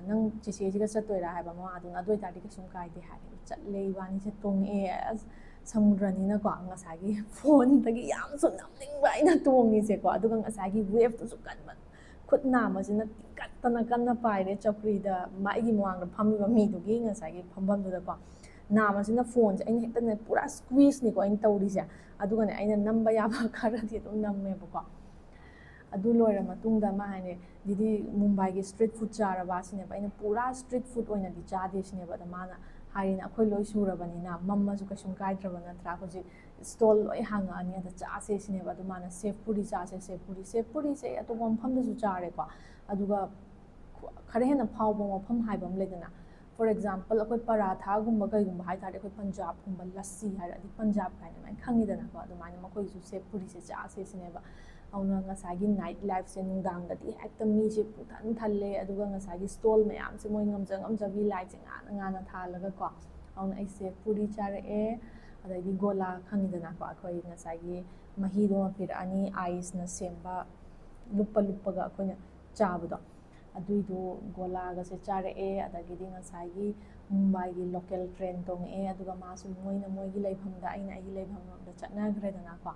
ꯅꯪ ꯆꯦꯆꯦꯁꯤꯒ ꯆꯠꯇꯣꯏꯔꯥ ꯍꯥꯏꯕ ꯃꯃꯥꯗꯨꯅ ꯑꯗꯨ ꯑꯣꯏꯇꯥꯔꯗꯤ ꯀꯩꯁꯨꯝ ꯀꯥꯏꯗꯦ ꯍꯥꯏ ꯆꯠꯂꯦ ꯏꯕꯥꯅꯤꯁꯦ ꯇꯣꯡꯉꯛꯑꯦ ꯑꯁ ꯁꯃꯨꯗ꯭ꯔꯅꯤꯅꯀꯣ ꯉꯁꯥꯏꯒꯤ ꯐꯣꯟꯗꯒꯤ ꯌꯥꯝꯁꯨ ꯅꯝꯅꯤꯡꯕ ꯑꯩꯅ ꯇꯣꯡꯉꯤꯁꯦꯀꯣ ꯑꯗꯨꯒ ꯉꯁꯥꯏꯒꯤ ꯋꯦꯞꯇꯨꯁꯨ ꯀꯟꯕ ꯈꯨꯠ ꯅꯥꯝꯃꯁꯤꯅ ꯇꯤꯡꯈꯠꯇꯅ ꯀꯟꯅ ꯄꯥꯏꯔꯦ ꯆꯧꯀ꯭ꯔꯤꯗ ꯑꯩꯒꯤ ꯃꯃꯥꯡꯗ ꯐꯝꯃꯤꯕ ꯃꯤꯗꯨꯒꯤ ꯉꯁꯥꯏꯒꯤ ꯐꯝꯐꯝꯗꯨꯗꯀꯣ ꯅꯥꯝꯃꯁꯤꯅ ꯐꯣꯟꯁꯦ ꯑꯩꯅ ꯍꯦꯛꯇꯅꯦ ꯄꯨꯔꯥ ꯁ꯭ꯀ꯭ꯋꯤꯁꯅꯤꯀꯣ ꯑꯩꯅ ꯇꯧꯔꯤꯁꯦ ꯑꯗꯨꯒꯅꯦ ꯑꯩꯅ ꯅꯝꯕ ꯌꯥꯕ ꯈꯔꯗꯤ ꯑꯗꯨꯝ ꯅꯝꯃꯦꯕꯀꯣ ꯑꯗꯨ ꯂꯣꯏꯔ ꯃꯇꯨꯡꯗ ꯃꯥ ꯍꯥꯏꯅꯦ ꯗꯤꯗꯤ ꯃꯨꯝꯕꯥꯏꯒꯤ ꯁ꯭ꯇ꯭ꯔꯤꯠ ꯐꯨꯗ ꯆꯥꯔꯕ ꯁꯤꯅꯦꯕ ꯑꯩꯅ ꯄꯨꯔꯥ ꯁ꯭ꯇ꯭ꯔꯤꯠ ꯐꯨꯗ ꯑꯣꯏꯅꯗꯤ ꯆꯥꯗꯦ ꯁꯤꯅꯦꯕ ꯑꯗ ꯃꯥꯅ ꯍꯥꯏꯔꯤꯅ ꯑꯩꯈꯣꯏ ꯂꯣꯏ ꯁꯨꯔꯕꯅꯤꯅ ꯃꯝꯃꯁꯨ ꯀꯩꯁꯨꯝ ꯀꯥꯏꯗ꯭ꯔꯕ ꯅꯠꯇ꯭ꯔꯥ ꯍꯧꯖꯤꯛ ꯁ꯭ꯇꯣꯜ ꯂꯣꯏ ꯍꯥꯡꯉꯛꯑꯅꯤ ꯑꯗ ꯆꯥꯁꯦ ꯁꯤꯅꯦꯕ ꯑꯗꯨ ꯃꯥꯅ ꯁꯦꯐ ꯄꯨꯔꯤ ꯆꯥꯁꯦ ꯁꯦꯐ ꯄꯨꯔꯤꯁꯦ ꯑꯇꯣꯞꯄ ꯃꯐꯝꯗꯁꯨ ꯆꯥꯔꯦꯀꯣ ꯑꯗꯨꯒ ꯈꯔ ꯍꯦꯟꯅ ꯐꯥꯎꯕ ꯃꯐꯝ ꯍꯥꯏꯕ ꯑꯃ ꯂꯩꯗꯅ ꯐꯣꯔ ꯑꯦꯛꯖꯥꯝꯄꯜ ꯑꯩꯈꯣꯏ ꯄꯔꯥꯊꯥꯒꯨꯝꯕ ꯀꯩꯒꯨꯝꯕ ꯍꯥꯏꯇꯥꯔꯗꯤ ꯑꯩꯈꯣꯏ ꯄꯟꯖꯥꯕꯒꯨꯝꯕ ꯂꯁꯤ ꯍꯥꯏꯔꯗꯤ ꯄꯟꯖꯥꯕ ꯀꯥꯏꯅ ꯃꯌꯥꯝ ꯈꯪꯉꯤꯗꯅꯀꯣ ꯑꯗꯨꯃꯥꯏꯅ ꯃꯈꯣꯏꯁꯨ ꯁꯦꯐ ꯄꯨꯔꯤꯁꯦ ꯆꯥꯁꯦ ꯁꯤꯅꯦꯕ ꯑꯗꯨꯅ ꯉꯁꯥꯏꯒꯤ ꯅꯥꯏꯠ ꯂꯥꯏꯐꯁꯦ ꯅꯨꯡꯗꯥꯡꯗꯗꯤ ꯍꯦꯛꯇ ꯃꯤꯁꯦ ꯄꯨꯡꯊꯟ ꯊꯜꯂꯦ ꯑꯗꯨꯒ ꯉꯁꯥꯏꯒꯤ ꯁ꯭ꯇꯣꯜ ꯃꯌꯥꯝꯁꯦ ꯃꯣꯏ ꯉꯝꯖꯕꯤ ꯂꯥꯏꯠꯁꯦ ꯉꯥꯟꯅ ꯊꯥꯜꯂꯒꯀꯣ ꯑꯗꯨꯅ ꯑꯩ ꯁꯦꯐ ꯄꯨꯔꯤ ꯆꯥꯔꯛꯑꯦ ꯑꯗꯩꯗꯤ ꯒꯣꯂꯥ ꯈꯪꯉꯤꯗꯅꯀꯣ ꯑꯩꯈꯣꯏ ꯉꯁꯥꯏꯒꯤ ꯃꯍꯤꯗꯣ ꯄꯤꯔꯛꯑꯅꯤ ꯑꯥꯏꯁꯅ ꯁꯦꯝꯕ ꯂꯨꯞꯄꯒ ꯑꯩꯈꯣꯏꯅ ꯆꯥꯕꯗꯣ ꯑꯗꯨꯏꯗꯣ ꯒꯣꯂꯥꯒꯁꯦ ꯆꯥꯔꯛꯑꯦ ꯑꯗꯒꯤꯗꯤ ꯉꯁꯥꯏꯒꯤ ꯃꯨꯝꯕꯥꯏꯒꯤ ꯂꯣꯀꯦꯜ ꯇ꯭ꯔꯦꯟ ꯇꯣꯡꯉꯛꯑꯦ ꯑꯗꯨꯒ ꯃꯥꯁꯨ ꯃꯣꯏꯅ ꯃꯣꯏꯒꯤ ꯂꯩꯐꯝꯗ ꯑꯩꯅ ꯑꯩꯒꯤ ꯂꯩꯐꯝꯗ ꯆꯠꯅꯈ꯭ꯔꯦꯗꯅꯀꯣ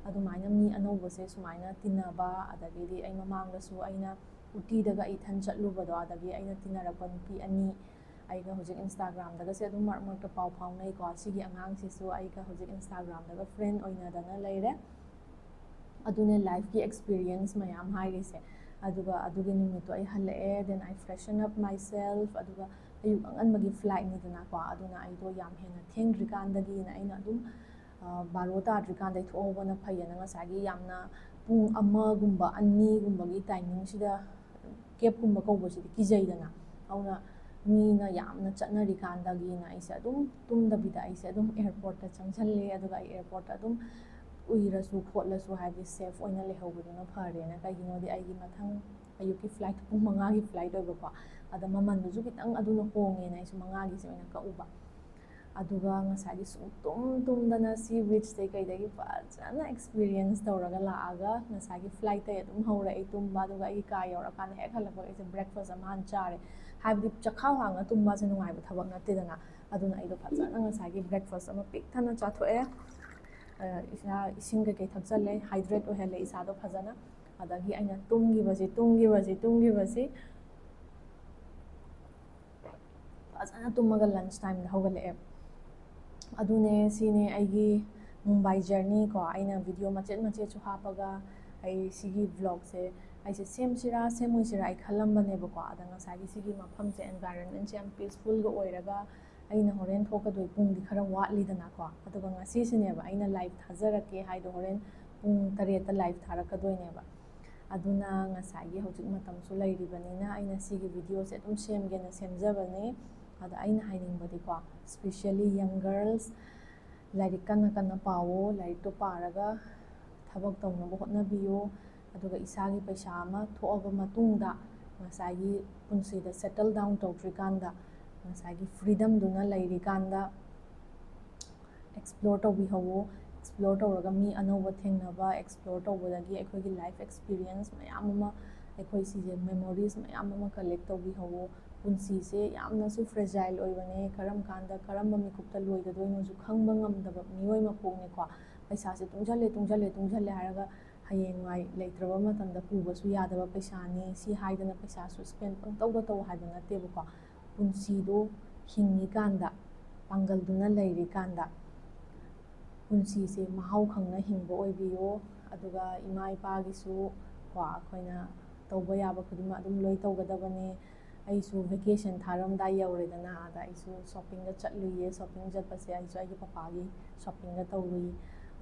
ꯑꯗꯨꯃꯥꯏꯅ ꯃꯤ ꯑꯅꯧꯕꯁꯦ ꯁꯨꯃꯥꯏꯅ ꯇꯤꯟꯅꯕ ꯑꯗꯒꯤꯗꯤ ꯑꯩ ꯃꯃꯥꯡꯗꯁꯨ ꯑꯩꯅ ꯎꯇꯤꯗꯒ ꯏꯊꯟ ꯆꯠꯂꯨꯕꯗꯣ ꯑꯗꯒꯤ ꯑꯩꯅ ꯇꯤꯟꯅꯔꯛꯄ ꯅꯨꯄꯤ ꯑꯅꯤ ꯑꯩꯒ ꯍꯧꯖꯤꯛ ꯏꯟꯁꯇꯥꯒ꯭ꯔꯥꯝꯗꯒꯁꯦ ꯑꯗꯨꯝ ꯃꯔꯛ ꯃꯔꯛꯇ ꯄꯥꯎ ꯐꯥꯎꯅꯩꯀꯣ ꯁꯤꯒꯤ ꯑꯉꯥꯡꯁꯤꯁꯨ ꯑꯩꯒ ꯍꯧꯖꯤꯛ ꯏꯟꯁꯇꯥꯒ꯭ꯔꯥꯝꯗꯒ ꯐ꯭ꯔꯦꯟ ꯑꯣꯏꯅꯗꯅ ꯂꯩꯔꯦ ꯑꯗꯨꯅꯦ ꯂꯥꯏꯐꯀꯤ ꯑꯦꯛꯁꯄꯤꯔꯤꯌꯦꯟꯁ ꯃꯌꯥꯝ ꯍꯥꯏꯔꯤꯁꯦ ꯑꯗꯨꯒ ꯑꯗꯨꯒꯤ ꯅꯨꯃꯤꯠꯇꯣ ꯑꯩ ꯍꯜꯂꯛꯑꯦ ꯗꯦꯟ ꯑꯩ ꯐ꯭ꯔꯦꯁꯟ ꯑꯞ ꯃꯥꯏ ꯁꯦꯜꯐ ꯑꯗꯨꯒ ꯑꯌꯨꯛ ꯑꯉꯟꯕꯒꯤ ꯐ꯭ꯂꯥꯏꯠꯅꯤꯗꯅꯀꯣ ꯑꯗꯨꯅ ꯑꯩꯗꯣ ꯌꯥꯝ ꯍꯦꯟꯅ ꯊꯦꯡꯗ꯭ꯔꯤꯀꯥꯟꯗꯒꯤꯅ ꯑꯩꯅ ꯑꯗꯨꯝ ꯕꯥꯔꯣ ꯇꯥꯗ꯭ꯔꯤꯀꯥꯟꯗꯩ ꯊꯣꯛꯍꯧꯕꯅ ꯐꯩꯌꯦꯅ ꯉꯁꯥꯏꯒꯤ ꯌꯥꯝꯅ ꯄꯨꯡ ꯑꯃꯒꯨꯝꯕ ꯑꯅꯤꯒꯨꯝꯕꯒꯤ ꯇꯥꯏꯃꯤꯡꯁꯤꯗ ꯀꯦꯕꯀꯨꯝꯕ ꯀꯧꯕꯁꯤꯗꯤ ꯀꯤꯖꯩꯗꯅ ꯑꯗꯨꯅ ꯃꯤꯅ ꯌꯥꯝꯅ ꯆꯠꯅꯔꯤꯀꯥꯟꯗꯒꯤꯅ ꯑꯩꯁꯦ ꯑꯗꯨꯝ ꯇꯨꯝꯗꯕꯤꯗ ꯑꯩꯁꯦ ꯑꯗꯨꯝ ꯑꯦꯌꯥꯔꯄꯣꯔꯠꯇ ꯆꯪꯁꯜꯂꯦ ꯑꯗꯨꯒ ꯑꯩ ꯑꯦꯌꯥꯔꯄꯣꯔꯠꯇ ꯑꯗꯨꯝ ꯎꯏꯔꯁꯨ ꯈꯣꯠꯂꯁꯨ ꯍꯥꯏꯕꯗꯤ ꯁꯦꯐ ꯑꯣꯏꯅ ꯂꯩꯍꯧꯕꯗꯨꯅ ꯐꯔꯦꯅ ꯀꯩꯒꯤꯅꯣꯗꯤ ꯑꯩꯒꯤ ꯃꯊꯪ ꯑꯌꯨꯛꯀꯤ ꯐ꯭ꯂꯥꯏꯠ ꯄꯨꯡ 5ꯒꯤ ꯐ꯭ꯂꯥꯏꯠ ꯑꯣꯏꯕꯀꯣ ꯑꯗ ꯃꯃꯟꯗꯨꯁꯨ ꯈꯤꯇꯪ ꯑꯗꯨꯅ ꯍꯣꯡꯉꯦꯅ ꯑꯩꯁꯨ 5ꯒꯤꯁꯦ ꯑꯣꯏꯅ ꯀꯛꯎꯕ ꯑꯗꯨꯒ ꯉꯁꯥꯏꯒꯤ ꯇꯨꯝꯗꯅ ꯁꯤ ꯕꯤꯆꯇꯩ ꯀꯩꯗꯒꯤ ꯐꯖꯅ ꯑꯦꯛꯁꯄꯤꯔꯤꯌꯦꯟꯁ ꯇꯧꯔꯒ ꯂꯥꯛꯑꯒ ꯉꯁꯥꯏꯒꯤ ꯐ꯭ꯂꯥꯏꯠꯇꯩ ꯑꯗꯨꯝ ꯍꯧꯔꯦ ꯑꯩ ꯇꯨꯝꯕ ꯑꯗꯨꯒ ꯑꯩꯒꯤ ꯀꯥ ꯌꯧꯔꯀꯥꯟꯗ ꯍꯦꯛ ꯍꯜꯂꯛꯄꯒ ꯑꯩꯁꯦ ꯕ꯭ꯔꯦꯛꯐꯥꯁ ꯑꯃ ꯍꯥꯟꯅ ꯆꯥꯔꯦ ꯍꯥꯏꯕꯗꯤ ꯆꯈꯥꯎ ꯍꯥꯡꯉ ꯇꯨꯝꯕꯁꯦ ꯅꯨꯡꯉꯥꯏꯕ ꯊꯕꯛ ꯅꯠꯇꯦꯗꯅ ꯑꯗꯨꯅ ꯑꯩꯗꯣ ꯐꯖꯅ ꯉꯁꯥꯏꯒꯤ ꯕ꯭ꯔꯦꯛꯐꯥꯁ ꯑꯃ ꯄꯤꯛ ꯊꯟꯅ ꯆꯥꯊꯣꯛꯑꯦ ꯏꯁꯤꯡ ꯀꯩꯀꯩ ꯊꯛꯆꯜꯂꯦ ꯍꯥꯏꯗ꯭ꯔꯦꯠ ꯑꯣꯏꯍꯜꯂꯦ ꯏꯁꯥꯗꯣ ꯐꯖꯅ ꯑꯗꯒꯤ ꯑꯩꯅ ꯇꯨꯝꯈꯤꯕꯁꯤ ꯐꯖꯅ ꯇꯨꯝꯃꯒ ꯂꯟꯆ ꯇꯥꯏꯝꯗ ꯍꯧꯒꯠꯂꯛꯑꯦ ꯑꯗꯨꯅꯦ ꯁꯤꯅꯦ ꯑꯩꯒꯤ ꯃꯨꯝꯕꯥꯏ ꯖꯔꯅꯤ ꯀꯣ ꯑꯩꯅ ꯚꯤꯗꯤꯑꯣ ꯃꯆꯦꯠꯁꯨ ꯍꯥꯞꯄꯒ ꯑꯩ ꯁꯤꯒꯤ ꯚ꯭ꯂꯣꯒꯁꯦ ꯑꯩꯁꯦ ꯁꯦꯝꯁꯤꯔꯥ ꯁꯦꯝꯃꯣꯏꯁꯤꯔꯥ ꯑꯩ ꯈꯜꯂꯝꯕꯅꯦꯕꯀꯣ ꯑꯗ ꯉꯁꯥꯏꯒꯤ ꯁꯤꯒꯤ ꯃꯐꯝꯁꯦ ꯑꯦꯟꯚꯥꯏꯔꯟꯃꯦꯟꯁꯦ ꯌꯥꯝ ꯄꯤꯁꯐꯨꯜꯒ ꯑꯣꯏꯔꯒ ꯑꯩꯅ ꯍꯣꯔꯦꯟ ꯊꯣꯛꯀꯗꯣꯏ ꯄꯨꯡꯗꯤ ꯈꯔ ꯋꯥꯠꯂꯤꯗꯅꯀꯣ ꯑꯗꯨꯒ ꯉꯁꯤꯁꯤꯅꯦꯕ ꯑꯩꯅ ꯂꯥꯏꯚ ꯊꯥꯖꯔꯛꯀꯦ ꯍꯥꯏꯗꯣ ꯍꯣꯔꯦꯟ ꯄꯨꯡ 8ꯗ ꯂꯥꯏꯚ ꯊꯥꯔꯛꯀꯗꯣꯏꯅꯦꯕ ꯑꯗꯨꯅ ꯉꯁꯥꯏꯒꯤ ꯍꯧꯖꯤꯛ ꯃꯇꯝꯁꯨ ꯂꯩꯔꯤꯕꯅꯤꯅ ꯑꯩꯅ ꯁꯤꯒꯤ ꯚꯤꯗꯤꯑꯣꯁꯦ ꯑꯗꯨꯝ ꯁꯦꯝꯒꯦꯅ ꯁꯦꯝꯖꯕꯅꯦ ꯑꯗ ꯑꯩꯅ ꯍꯥꯏꯅꯤꯡꯕꯗꯤꯀꯣ ꯁ꯭ꯄꯦꯁꯤꯌꯦꯜꯂꯤ ꯌꯪ ꯒꯔꯜꯁ ꯂꯥꯏꯔꯤꯛ ꯀꯟꯅ ꯄꯥꯋꯣ ꯂꯥꯏꯔꯤꯛꯇꯣ ꯄꯥꯔꯒ ꯊꯕꯛ ꯇꯧꯅꯕ ꯍꯣꯠꯅꯕꯤꯌꯣ ꯑꯗꯨꯒ ꯏꯁꯥꯒꯤ ꯄꯩꯁꯥ ꯑꯃ ꯊꯣꯛꯑꯕ ꯃꯇꯨꯡꯗ ꯉꯁꯥꯏꯒꯤ ꯄꯨꯟꯁꯤꯗ ꯁꯦꯇꯜ ꯗꯥꯎꯟ ꯇꯧꯗ꯭ꯔꯤꯀꯥꯟꯗ ꯉꯁꯥꯏꯒꯤ ꯐ꯭ꯔꯤꯗꯝꯗꯨꯅ ꯂꯩꯔꯤꯀꯥꯟꯗ ꯑꯦꯛꯁꯄ꯭ꯂꯣꯔ ꯇꯧꯕꯤꯍꯧꯋꯣ ꯑꯦꯛꯁꯄ꯭ꯂꯣꯔ ꯇꯧꯔꯒ ꯃꯤ ꯑꯅꯧꯕ ꯊꯦꯡꯅꯕ ꯑꯦꯛꯁꯄ꯭ꯂꯣꯔ ꯇꯧꯕꯗꯒꯤ ꯑꯩꯈꯣꯏꯒꯤ ꯂꯥꯏꯐ ꯑꯦꯛꯁꯄꯤꯔꯤꯌꯦꯟꯁ ꯃꯌꯥꯝ ꯑꯃ ꯑꯩꯈꯣꯏ ꯁꯤꯁꯦ ꯃꯦꯃꯣꯔꯤꯁ ꯃꯌꯥꯝ ꯑꯃ ꯀꯂꯦꯛ ꯇꯧꯕꯤꯍꯧꯋꯣ ꯄꯨꯟꯁꯤꯁꯦ ꯌꯥꯝꯅꯁꯨ ꯐ꯭ꯔꯦꯖꯥꯏꯜ ꯑꯣꯏꯕꯅꯦ ꯀꯔꯝ ꯀꯥꯟꯗ ꯀꯔꯝꯕ ꯃꯤꯀꯨꯞꯇ ꯂꯣꯏꯒꯗꯣꯏꯅꯣꯁꯨ ꯈꯪꯕ ꯉꯝꯗꯕ ꯃꯤꯑꯣꯏ ꯃꯄꯣꯛꯅꯤꯀꯣ ꯄꯩꯁꯥꯁꯦ ꯇꯨꯡꯁꯤꯜꯂꯦ ꯍꯥꯏꯔꯒ ꯍꯌꯦꯡꯋꯥꯏ ꯂꯩꯇ꯭ꯔꯕ ꯃꯇꯝꯗ ꯄꯨꯕꯁꯨ ꯌꯥꯗꯕ ꯄꯩꯁꯥꯅꯤ ꯁꯤ ꯍꯥꯏꯗꯅ ꯄꯩꯁꯥꯁꯨ ꯁ꯭ꯄꯦꯟ ꯄꯪꯇꯧꯗ ꯇꯧ ꯍꯥꯏꯕ ꯅꯠꯇꯦꯕꯀꯣ ꯄꯨꯟꯁꯤꯗꯣ ꯍꯤꯡꯉꯤꯀꯥꯟꯗ ꯄꯥꯡꯒꯜꯗꯨꯅ ꯂꯩꯔꯤꯀꯥꯟꯗ ꯄꯨꯟꯁꯤꯁꯦ ꯃꯍꯥꯎ ꯈꯪꯅ ꯍꯤꯡꯕ ꯑꯣꯏꯕꯤꯌꯣ ꯑꯗꯨꯒ ꯏꯃꯥ ꯏꯄꯥꯒꯤꯁꯨ ꯀꯣ ꯑꯩꯈꯣꯏꯅ ꯇꯧꯕ ꯌꯥꯕ ꯈꯨꯗꯤꯡꯃꯛ ꯑꯗꯨꯝ ꯂꯣꯏ ꯇꯧꯒꯗꯕꯅꯦ ꯑꯩꯁꯨ ꯚꯦꯀꯦꯁꯟ ꯊꯥꯔꯝꯗꯥꯏ ꯌꯧꯔꯦꯗꯅ ꯑꯗ ꯑꯩꯁꯨ ꯁꯣꯞꯄꯤꯡꯒ ꯆꯠꯂꯨꯏꯌꯦ ꯁꯣꯞꯄꯤꯡ ꯆꯠꯄꯁꯦ ꯑꯩꯁꯨ ꯑꯩꯒꯤ ꯄꯄꯥꯒꯤ ꯁꯣꯞꯄꯤꯡꯒ ꯇꯧꯔꯨꯏ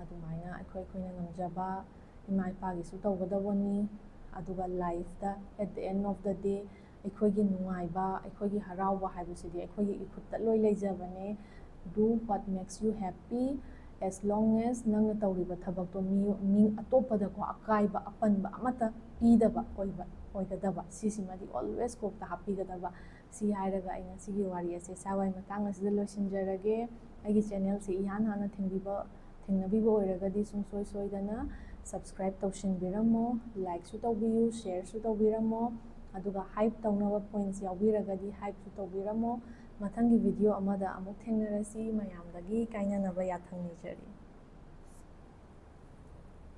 ꯑꯗꯨꯃꯥꯏꯅ ꯑꯩꯈꯣꯏꯅ ꯉꯝꯖꯕ ꯏꯃꯥ ꯏꯄꯥꯒꯤꯁꯨ ꯇꯧꯒꯗꯕꯅꯤ ꯑꯗꯨꯒ ꯂꯥꯏꯐꯇ at the end of the day ꯑꯩꯈꯣꯏꯒꯤ ꯅꯨꯡꯉꯥꯏꯕ ꯑꯩꯈꯣꯏꯒꯤ ꯍꯔꯥꯎꯕ ꯍꯥꯏꯕꯁꯤꯗꯤ ꯑꯩꯈꯣꯏꯒꯤ ꯏꯈꯨꯠꯇ ꯂꯣꯏ ꯂꯩꯖꯕꯅꯦ do what makes you happy as long as ꯅꯪꯅ ꯇꯧꯔꯤꯕ ꯊꯕꯛꯇꯣ ꯃꯤ ꯑꯇꯣꯞꯄꯗꯀꯣ ꯑꯀꯥꯏꯕ ꯑꯄꯟꯕ ꯑꯃꯠꯇ ꯄꯤꯗꯕ ꯑꯣꯏꯒꯗꯕ ꯁꯤꯁꯤꯃꯗꯤ ꯑꯣꯜꯋꯦꯁ ꯀꯣꯛꯇ ꯍꯥꯞꯄꯤꯒꯗꯕ ꯁꯤ ꯍꯥꯏꯔꯒ ꯑꯩꯅ ꯁꯤꯒꯤ ꯋꯥꯔꯤ ꯑꯁꯦ ꯁ꯭ꯋꯥꯏ ꯃꯇꯥꯡ ꯑꯁꯤꯗ ꯂꯣꯏꯁꯤꯟꯖꯔꯒꯦ ꯑꯩꯒꯤ ꯆꯦꯅꯦꯜꯁꯦ ꯏꯍꯥꯟ ꯍꯥꯟꯅ ꯊꯦꯡꯅꯕꯤꯕ ꯑꯣꯏꯔꯒꯗꯤ ꯁꯨꯡꯁꯣꯏ ꯁꯣꯏꯗꯅ ꯁꯕꯁꯀ꯭ꯔꯥꯏꯕ ꯇꯧꯁꯤꯟꯕꯤꯔꯝꯃꯣ ꯂꯥꯏꯛꯁꯨ ꯇꯧꯕꯤꯌꯨ ꯁꯦꯌꯔꯁꯨ ꯇꯧꯕꯤꯔꯝꯃꯣ ꯑꯗꯨꯒ ꯍꯥꯏꯞ ꯇꯧꯅꯕ ꯄꯣꯏꯟꯠꯁ ꯌꯥꯎꯕꯤꯔꯒꯗꯤ ꯍꯥꯏꯞꯁꯨ ꯇꯧꯕꯤꯔꯝꯃꯣ ꯃꯊꯪꯒꯤ ꯚꯤꯗꯤꯑꯣ ꯑꯃꯗ ꯑꯃꯨꯛ ꯊꯦꯡꯅꯔꯁꯤ ꯃꯌꯥꯝꯗꯒꯤ ꯀꯥꯏꯅꯅꯕ ꯌꯥꯊꯪ ꯅꯤꯖꯔꯤ